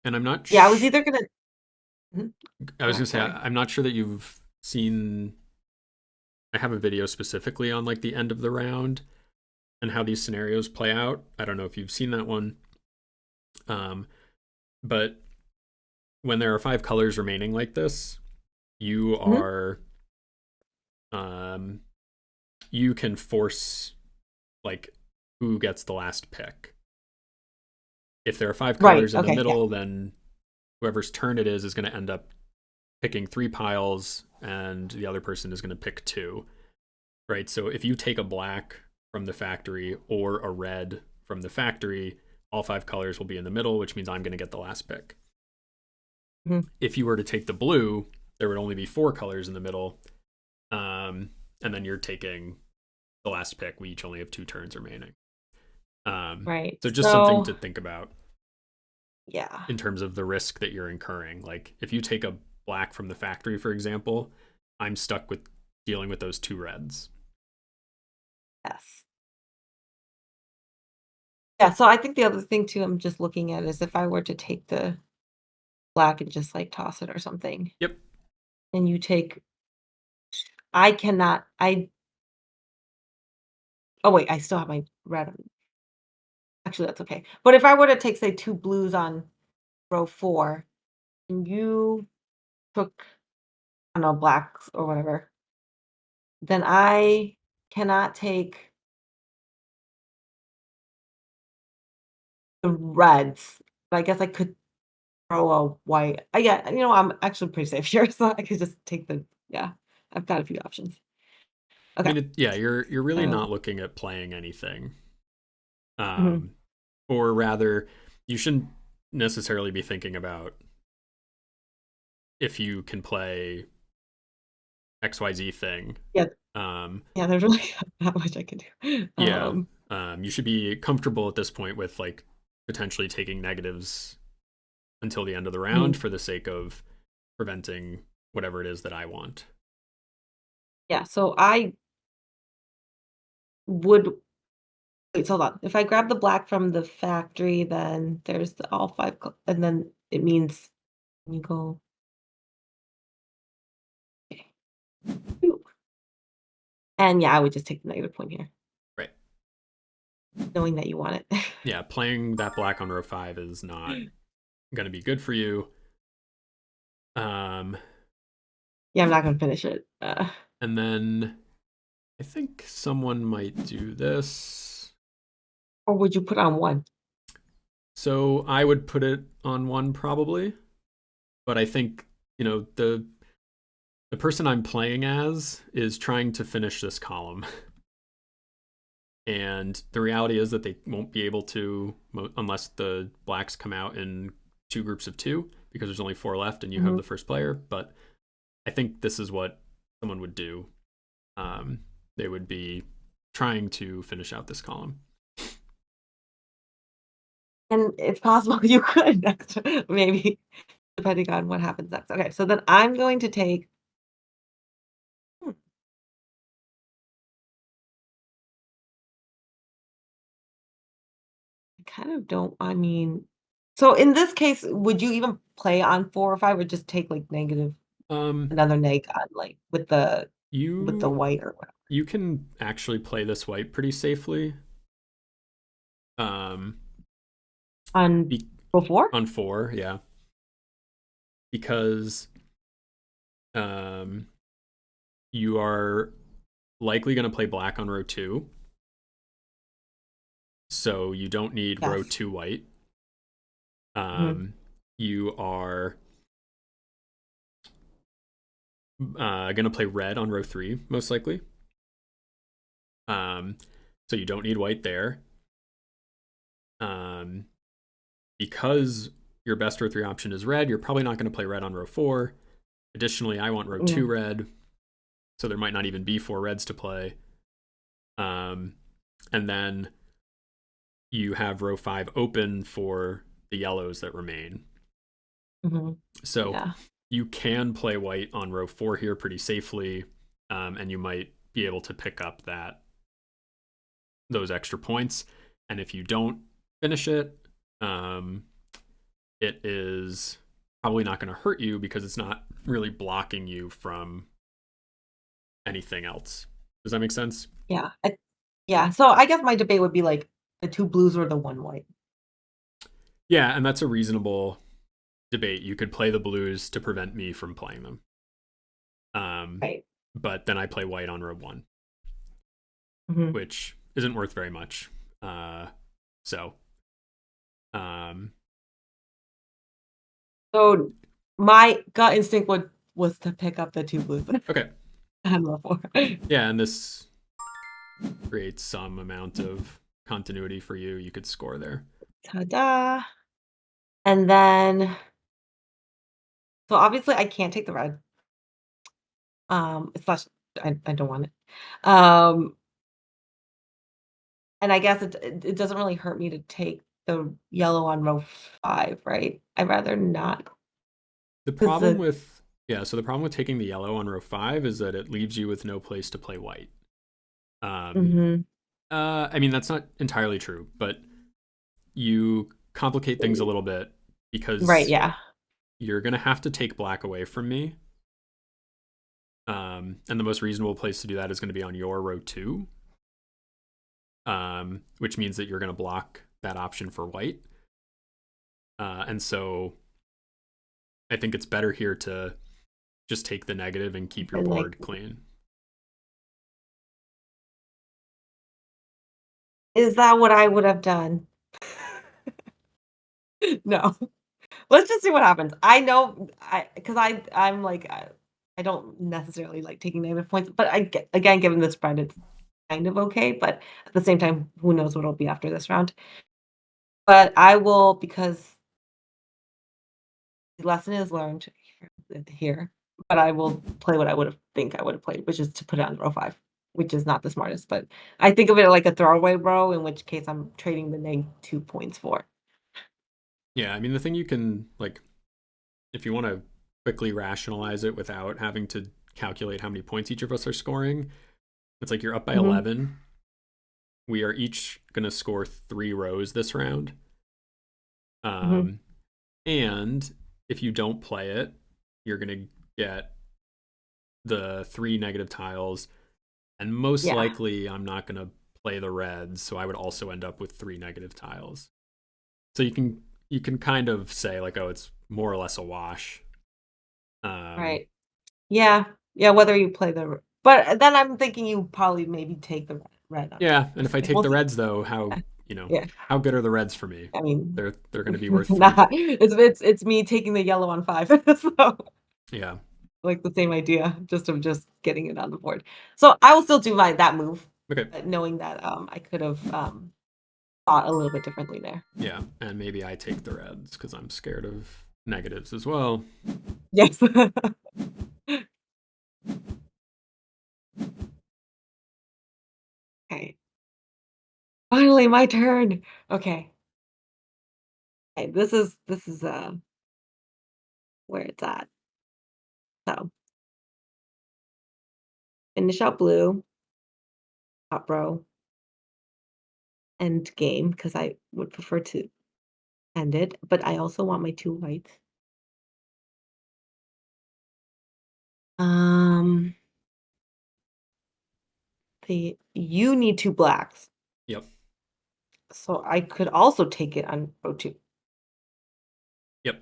and I'm not. Yeah, I was either gonna, mhm, I go was gonna ahead, say sorry. I'm not sure that you've seen. I have a video specifically on like the end of the round and how these scenarios play out. I don't know if you've seen that one. Um, but when there are 5 colors remaining like this, you Mhm. are um, you can force like who gets the last pick. If there are 5 Right, colors in the okay, yeah. middle, then whoever's turn it is going to end up picking 3 piles, and the other person is going to pick 2. Right? So if you take a black from the factory or a red from the factory, all 5 colors will be in the middle, which means I'm going to get the last pick. Mhm. If you were to take the blue, there would only be 4 colors in the middle. And then you're taking the last pick. We each only have 2 turns remaining. Right. So just something So to think about yeah. in terms of the risk that you're incurring. Like if you take a black from the factory, for example, I'm stuck with dealing with those 2 reds. Yes. Yeah. So I think the other thing too, I'm just looking at is if I were to take the black and just like toss it or something, Yep. and you take, I cannot. I Oh wait, I still have my red. Actually, that's okay. But if I were to take, say, 2 blues on row 4, and you took, I don't know, blacks or whatever, then I cannot take the reds. But I guess I could throw a white. Yeah, I'm actually pretty safe here, so I could just take the, yeah. I've got a few options. I Okay. mean, yeah, you're really So not looking at playing anything. mhm, Um, or rather, you shouldn't necessarily be thinking about if you can play XYZ thing. yeah, Um, yeah, there's really not much I can do. yeah, you should be comfortable at this point with like potentially taking negatives until the end of the round Mhm. for the sake of preventing whatever it is that I want. Yeah, so I would wait, so hold on. If I grab the black from the factory, then there's all 5 and then it means you go, okay. Ooh. And yeah, I would just take the negative point here, Right. knowing that you want it. Yeah, playing that black on row 5 is not going to be good for you. Um, Yeah, I'm not gonna finish it. and then I think someone might do this. Or would you put on 1? So I would put it on 1 probably, but I think, the person I'm playing as is trying to finish this column. And the reality is that they won't be able to unless the blacks come out in 2 groups of 2 because there's only 4 left and you have Mhm. the first player, but I think this is what someone would do. They would be trying to finish out this column. And it's possible you could next maybe, depending on what happens next. Okay, so then I'm going to take, hmm, I kind of don't, I mean, so in this case, would you even play on 4 or 5 or just take, like, negative, Um, another neg on, like, with the you white or whatever? you can actually play this white pretty safely. Um, On be, row 4? on 4, yeah, because um, you are likely going to play black on row 2, so you don't need row Yes. 2 white. Mhm, Um, you are going to play red on row 3, most likely. Um, so you don't need white there. Um, because your best row 3 option is red, you're probably not going to play red on row 4. Additionally, I want row 2 mhm, red, so there might not even be 4 reds to play. Um, and then you have row 5 open for the yellows that remain. mhm. So Yeah. you can play white on row 4 here pretty safely, and you might be able to pick up those extra points. And if you don't finish it, um, it is probably not going to hurt you because it's not really blocking you from anything else. Does that make sense? Yeah, yeah, so I guess my debate would be, like, the 2 blues or the 1 white. Yeah, and that's a reasonable debate. You could play the blues to prevent me from playing them. Um, Right. but then I play white on row 1, Mhm. which isn't worth very much. So, um, So my gut instinct would was to pick up the two blues Okay. and roll four. Yeah, and this creates some amount of continuity for you. You could score there. Ta-da. And then so obviously I can't take the red. Slash I don't want it. Um, and I guess it doesn't really hurt me to take the yellow on row 5, right? I'd rather not The 'cause problem the with yeah, so the problem with taking the yellow on row 5 is that it leaves you with no place to play white. Um, mhm. I mean that's not entirely true, but you complicate things a little bit Right, because yeah. you're gonna have to take black away from me. And the most reasonable place to do that is going to be on your row 2, which means that you're going to block that option for white. And so I think it's better here to just take the negative and keep your And like, board clean. is that what I would have done? No. Let's just see what happens. I know because I'm like, I don't necessarily like taking negative points, but I get again, given the spread, it's kind of okay, but at the same time, who knows what it'll be after this round. But I will because the lesson is learned here, but I will play what I would have think I would have played, which is to put it on row 5, which is not the smartest, but I think of it like a throwaway row, in which case I'm trading the -2 points for. Yeah, I mean, the thing you can, like, if you want to quickly rationalize it without having to calculate how many points each of us are scoring, it's like you're up by Mhm, 11. We are each going to score 3 rows this round. mhm. Um, and if you don't play it, you're going to get the 3 negative tiles, and most Yeah, likely I'm not going to play the reds, so I would also end up with 3 negative tiles. So you can kind of say like, oh, it's more or less a wash. Um, right. Yeah, yeah, whether you play the r but then I'm thinking you probably maybe take the red on yeah, and or if I something. take We'll the see. reds though, Yeah, how good are the reds for me? I mean, They're going to be worth three. nah, it's me taking the yellow on 5, so, Yeah, like, the same idea, just getting it on the board. So, I will still do my that move, okay, knowing that, I could have, thought a little bit differently there. yeah, and maybe I take the reds because I'm scared of negatives as well. Yes. Okay. Finally, my turn. Okay. Okay, this is where it's at. So, finish out blue, top row, end game because I would prefer to end it, but I also want my 2 whites. Um, the you need 2 blacks, Yep, so I could also take it on row 2. yep,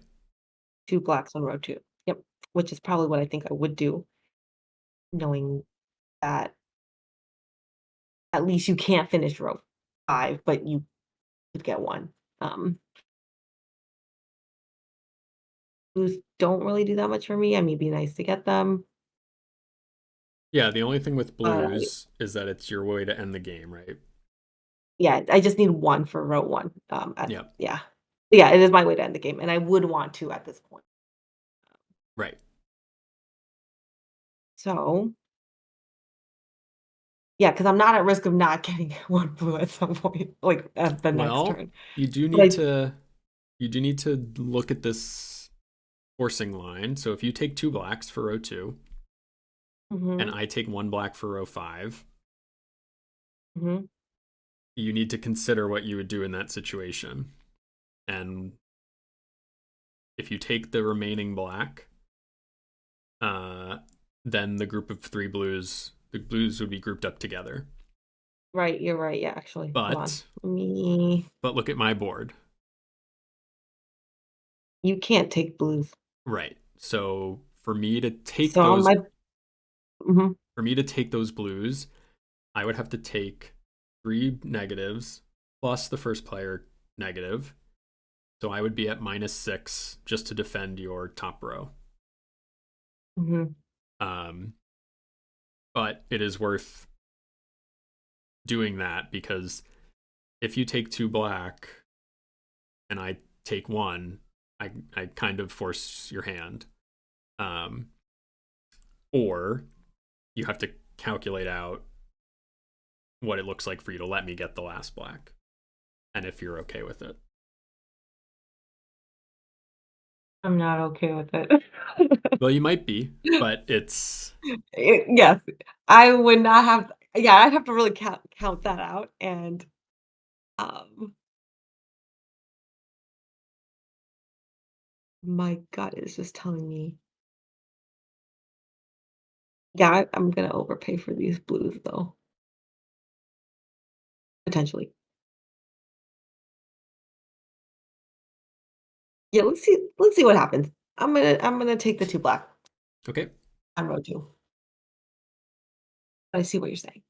2 blacks on row 2. Yep, which is probably what I think I would do, knowing that at least you can't finish row 5, but you could get 1. Um, Blues don't really do that much for me. I mean, it'd be nice to get them, yeah. The only thing with but blues is that it's your way to end the game, right? yeah, I just need 1 for row 1. Yep, Yeah. Yeah, it is my way to end the game, and I would want to at this point. right. So, yeah, because 'cause I'm not at risk of not getting 1 blue at some point, like, at the next Well, turn. you do But need I to you do need to look at this forcing line. So if you take 2 blacks for row 2 and Mhm, I take 1 black for row 5, mhm, you need to consider what you would do in that situation. And if you take the remaining black, uh, then the blues would be grouped up together. right, you're right, yeah, actually, hold on. But Let me look at my board. you can't take blues. Right. So for me to take So on those my mhm, blues, I would have to take 3 negatives plus the first player negative. So I would be at -6 just to defend your top row. Hmm. Um, but it is worth doing that because if you take two black and I take one, I kind of force your hand. Um, or you have to calculate out what it looks like for you to let me get the last black, and if you're okay with it. I'm not okay with it. Well, you might be, but it's Yes, I would not have. Yeah, I'd have to really count that out, and um, my gut is just telling me, yeah, I'm gonna overpay for these blues though, potentially. Yeah, let's see what happens. I'm gonna take the 2 black okay. on row 2. I see what you're saying.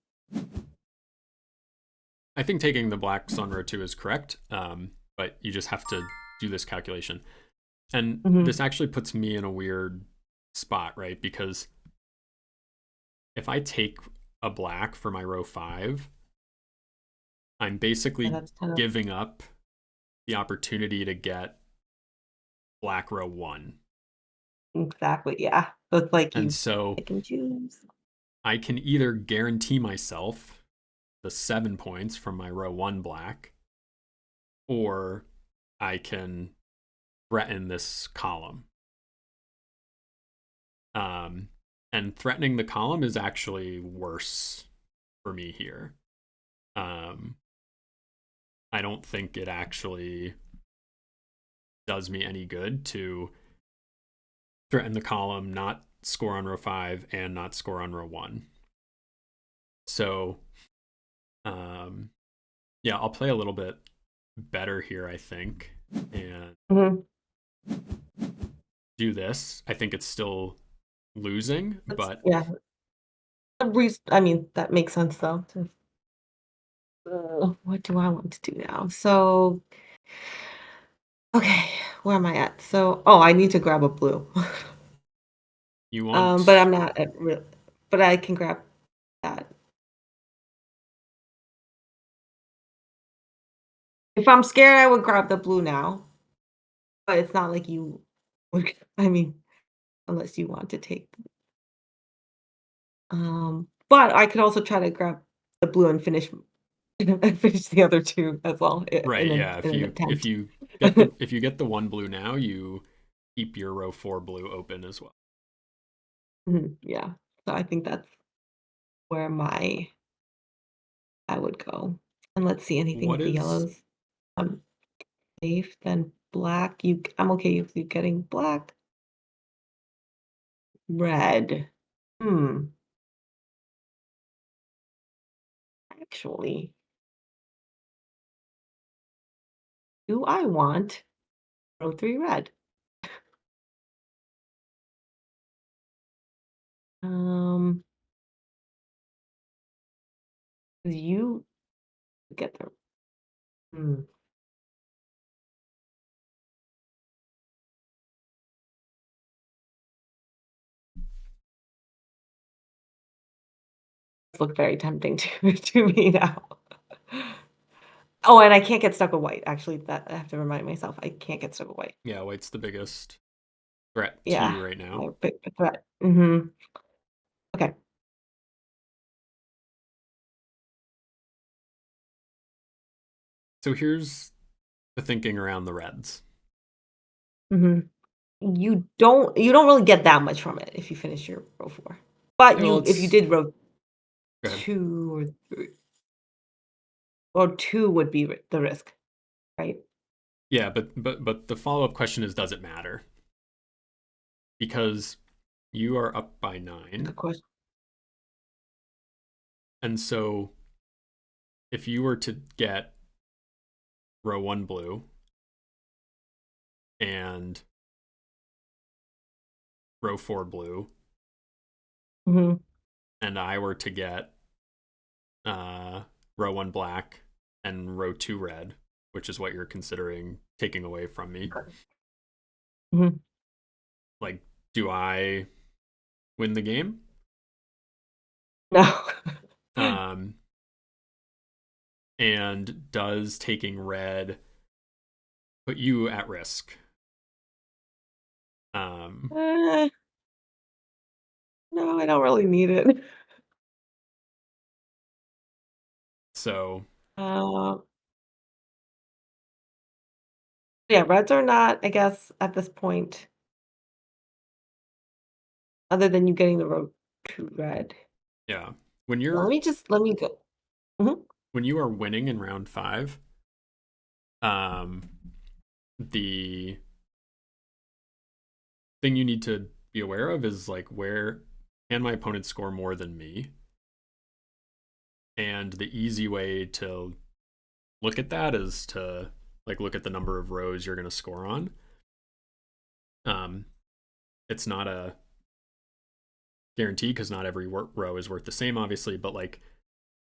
I think taking the blacks on row two is correct, but you just have to do this calculation. And Mhm. this actually puts me in a weird spot, right? Because if I take a black for my row five, I'm Yeah, basically that's kind of giving up the opportunity to get black row one. exactly, yeah. So it's like And you so pick and choose. I can either guarantee myself the 7 points from my row one black, or I can threaten this column. Um, and threatening the column is actually worse for me here. Um, I don't think it actually does me any good to threaten the column, not score on row five, and not score on row one. So, um, yeah, I'll play a little bit better here, I think, and Mhm. do this. I think it's still losing, That's but yeah. I mean, that makes sense though. What do I want to do now? So, okay, where am I at? So, oh, I need to grab a blue. you But want, I'm not at real. But I can grab that. If I'm scared, I would grab the blue now. But it's not like you would. I mean, unless you want to take. But I could also try to grab the blue and finish and finish the other two as well right, yeah, in an if attempt. you get the one blue now, you keep your row four blue open as well. Mhm, yeah. So I think that's where my I would go. And let's see anything What with the is yellows. I'm safe. Then black. I'm okay with you getting black. Red. Hmm. Actually, do I want row 3 red? Um, 'Cause you get the hmm. Look very tempting to to me now. Oh, and I can't get stuck with white. Actually, that I have to remind myself. I can't get stuck with white. yeah, white's the biggest threat to Yeah, you right now. my big threat. Mhm. Okay. So here's the thinking around the reds. Mhm. You don't really get that much from it if you finish your row 4. But Well, if you it's did row go ahead. 2 or 3 or 2 would be the risk, right? Yeah, but the follow up question is, does it matter? Because you are up by Good nine, question. and so if you were to get row one blue and row four blue, Mhm. and I were to get row one black and row two red, which is what you're considering taking away from me. Mhm. Like, do I win the game? No. Um, and does taking red put you at risk? Um, Eh, no, I don't really need it. so Uh, yeah, reds are not, I guess, at this point, other than you getting the road to red. yeah, when Let you're me just let me go. Mhm. when you are winning in round five, um, the thing you need to be aware of is like where can my opponent score more than me? And the easy way to look at that is to like look at the number of rows you're going to score on. Um, it's not a guarantee because not every row is worth the same, obviously. But like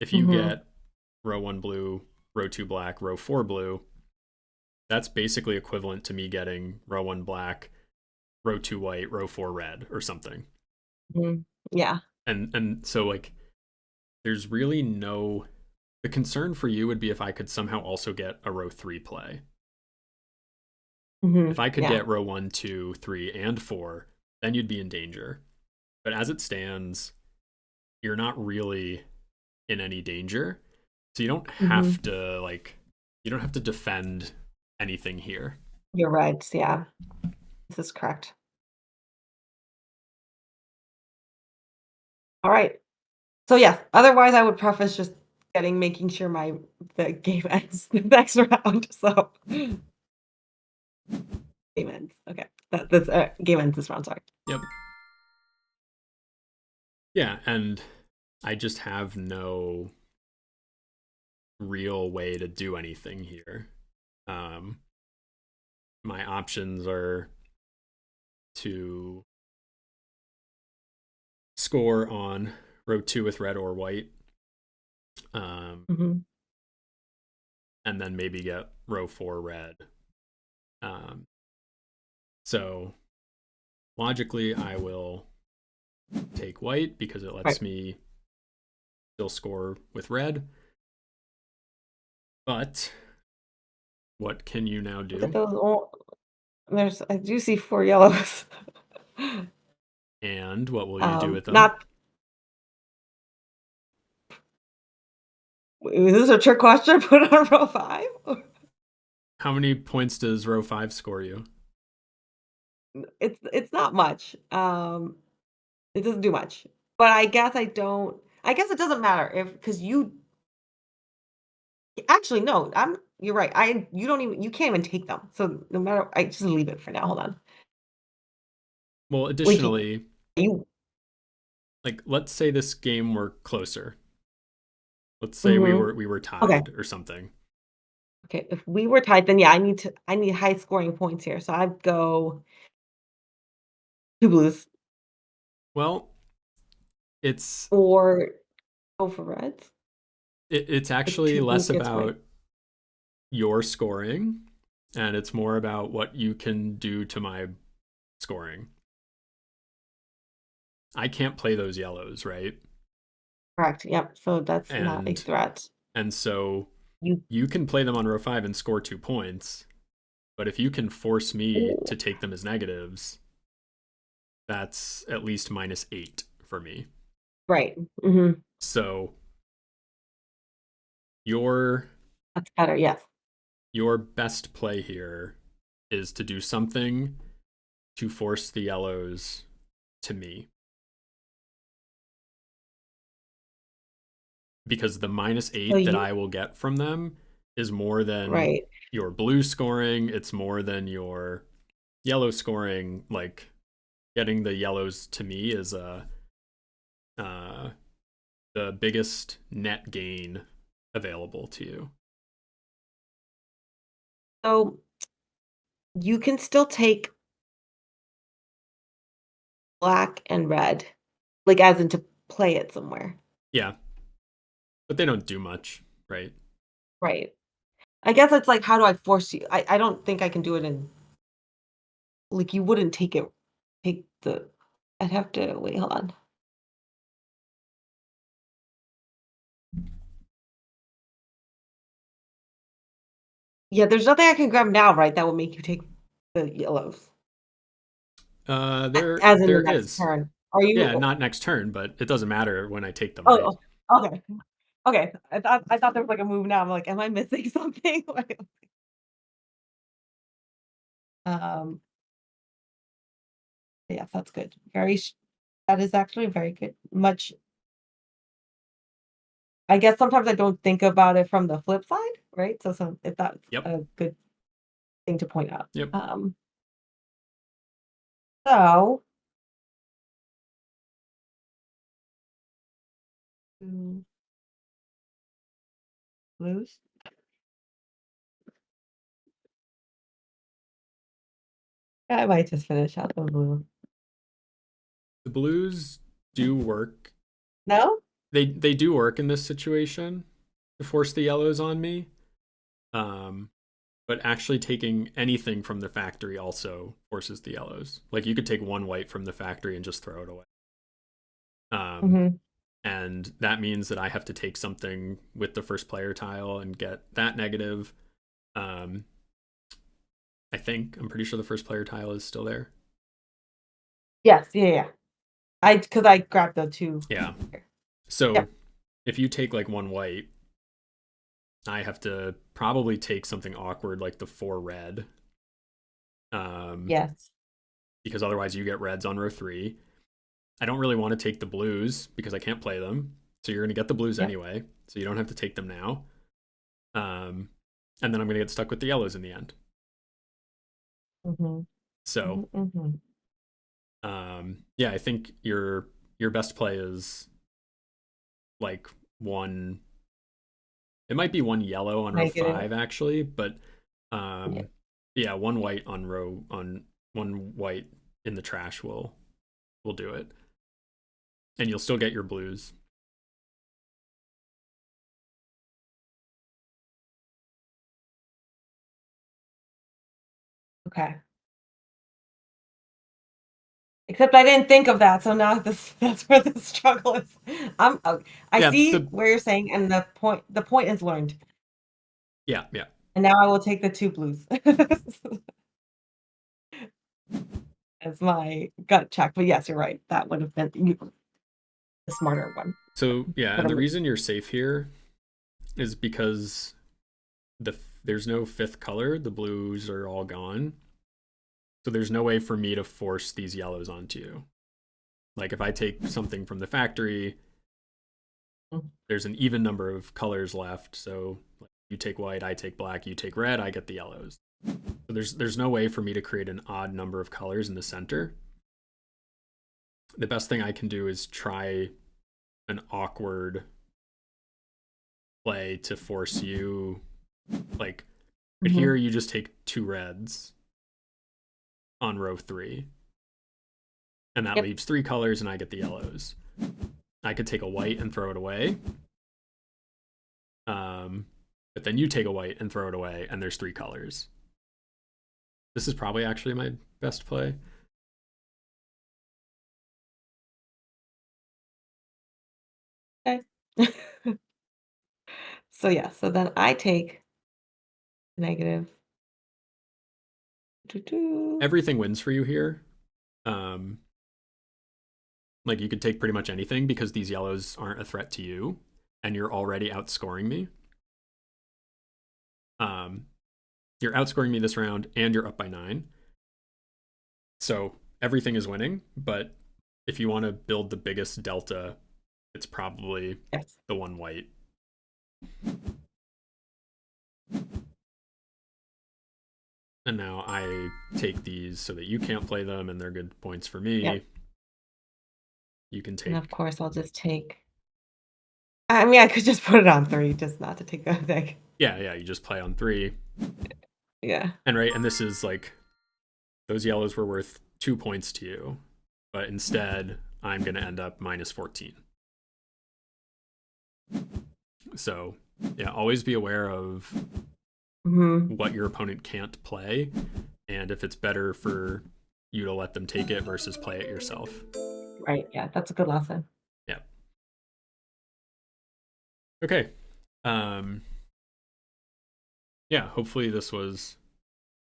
if you Mhm. get row one blue, row two black, row four blue, that's basically equivalent to me getting row one black, row two white, row four red, or something. Mhm. Yeah. And so like there's really no, the concern for you would be if I could somehow also get a row three play. If Mhm. I could Yeah. get row one, two, three, and four, then you'd be in danger. But as it stands, you're not really in any danger. So you don't have Mhm. to like you don't have to defend anything here. You're right. Yeah. This is correct. All right. So yes, otherwise I would preface just making sure the game ends the next round. So game ends. Okay. That's game ends this round, sorry. Yep. Yeah, and I just have no real way to do anything here. Um my options are to score on row 2 with red or white. Um Mhm. and then maybe get row 4 red. Um so logically I will take white because it lets Right. me still score with red. But what can you now Look at do? those I do see 4 yellows. And what will you do with them? Not is this a trick question? Put on row 5? How many points does row 5 score you? It's not much. It doesn't do much. But I guess it doesn't matter if because you actually, no, you're right. You can't even take them. So no matter I just leave it for now. Hold on. Well, Like additionally, you like let's say this game were closer. Let's say Mhm. we were Okay. tied or something. Okay. If we were tied, then yeah, I need high scoring points here. So I'd go 2 blues Well, it's or go for reds. it's If actually 2 less blues gets about white. your scoring and it's more about what you can do to my scoring. I can't play those yellows, right? Correct. Yep. So that's not a And threat. so You you can play them on row 5 and score 2 points, but if you can force me Ooh, to take them as negatives, that's at least -8 for me. right. Mhm. So your That's better. Yes. your best play here is to do something to force the yellows to me because the So -8 that you I will get from them is more than right. your blue scoring, it's more than your yellow scoring. Like getting the yellows to me is uh the biggest net gain available to you. So you can still take black and red, like, as in to play it somewhere. Yeah, but they don't do much, right? Right. I guess it's like, how do I force you? I don't think I can do it in like you wouldn't take the I'd have to wait, hold on. Yeah, there's nothing I can grab now, right, that will make you take the yellows. There As in the there next is. turn. Are Yeah, you not next turn, but it doesn't matter when I take them, right? oh, okay. Okay. I thought there was like a move now. I'm like, am I missing something? Like, um, yes, that's good. That is actually very good. Much I guess sometimes I don't think about it from the flip side, right? So if that's Yep. a good thing to point out. Yep. So mm, blues. I might just finish out the blue. The blues do work. No? They do work in this situation to force the yellows on me. Um, but actually taking anything from the factory also forces the yellows. Like you could take one white from the factory and just throw it away. Um, Hmm. and that means that I have to take something with the first player tile and get that negative. Um, I'm pretty sure the first player tile is still there. Yes, yeah, yeah. Because I grabbed the two. Yeah. Here. So Yep. if you take like one white, I have to probably take something awkward like the four red. Um, Yes. because otherwise you get reds on row three. I don't really want to take the blues because I can't play them. So you're going to get the blues Yep. anyway. So you don't have to take them now. Um, and then I'm going to get stuck with the yellows in the end. Hmm. So Hmm. Hmm. yeah, I think your best play is like one. It might be one yellow on row Negative. five actually, but Yeah. um, yeah, one white in the trash will do it, and you'll still get your blues. Okay. Except I didn't think of that, so now that's where the struggle is. I Yeah, see the where you're saying, and the point is learned, yeah. and now I will take the 2 blues as my gut check, but yes, you're right, that would have been the smarter one. So yeah, But and the I'm reason you're safe here is because there's no fifth color. The blues are all gone, so there's no way for me to force these yellows onto you. Like if I take something from the factory, there's an even number of colors left. So like, you take white, I take black, you take red, I get the yellows. So there's no way for me to create an odd number of colors in the center. The best thing I can do is try an awkward play to force you like but here Mhm. you just take two reds on row three and that Yep. leaves three colors and I get the yellows. I could take a white and throw it away. But then you take a white and throw it away and there's three colors. This is probably actually my best play. Okay. So, yeah, so then I take negative doo, doo. Everything wins for you here. Um, like you could take pretty much anything because these yellows aren't a threat to you and you're already outscoring me. Um, you're outscoring me this round and you're up by 9. So everything is winning, but if you want to build the biggest delta, it's probably Yes. the one white. And now I take these so that you can't play them and they're good points for Yep. me. You can And of take, course, I'll just take I mean, I could just put it on 3 just not to take the thing. yeah, you just play on 3. Yeah. And right, and this is like, those yellows were worth 2 points to you, but instead I'm going to end up minus 14. So yeah, always be aware of Hmm. what your opponent can't play, and if it's better for you to let them take it versus play it yourself. Right. Yeah, that's a good lesson. Yeah. Okay. Um, yeah, hopefully this was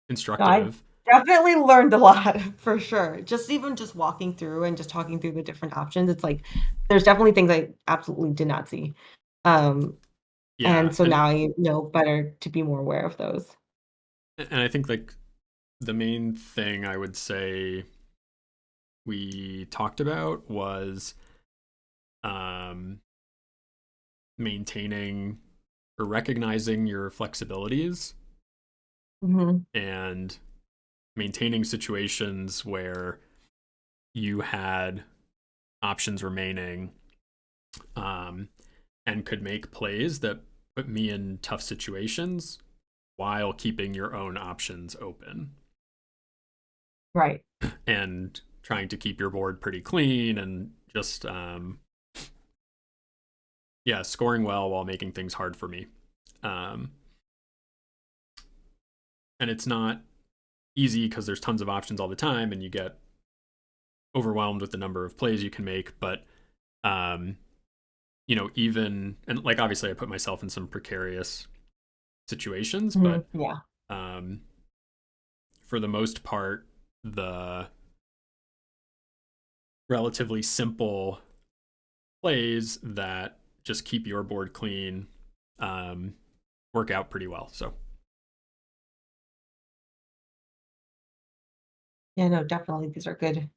No, I instructive. definitely learned a lot for sure. Just even just walking through and just talking through the different options, it's like there's definitely things I absolutely did not see. Um, Yeah, and so now I know better to be more aware of those. and I think like the main thing I would say we talked about was um, maintaining or recognizing your flexibilities Mhm. and maintaining situations where you had options remaining, um, and could make plays that put me in tough situations while keeping your own options open Right. and trying to keep your board pretty clean and just yeah, scoring well while making things hard for me. um, and it's not easy because there's tons of options all the time and you get overwhelmed with the number of plays you can make. But um, even, and like obviously I put myself in some precarious situations, Mhm. but Yeah. um, for the most part, the relatively simple plays that just keep your board clean um, work out pretty well. So Yeah, no, definitely these are good.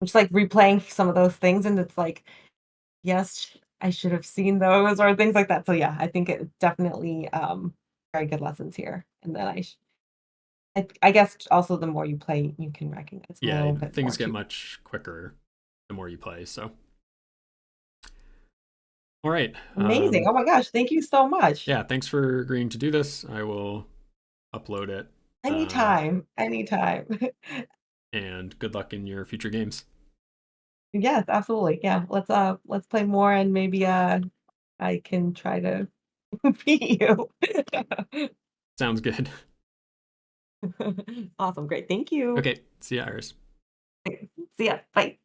It's like replaying some of those things and it's like, yes, I should have seen those or things like that. So yeah, I think it definitely very good lessons here. And then I guess also the more you play, you can recognize a yeah, little bit more things get too. much quicker the more you play. So all right. Amazing. Oh my gosh, thank you so much. Yeah, thanks for agreeing to do this. I will upload it. Uh, Anytime, anytime. and good luck in your future games. Yes, absolutely. Yeah, let's play more and maybe I can try to beat you. Sounds good. Awesome, great. Thank you. Okay, see ya, Iris. See ya. Bye.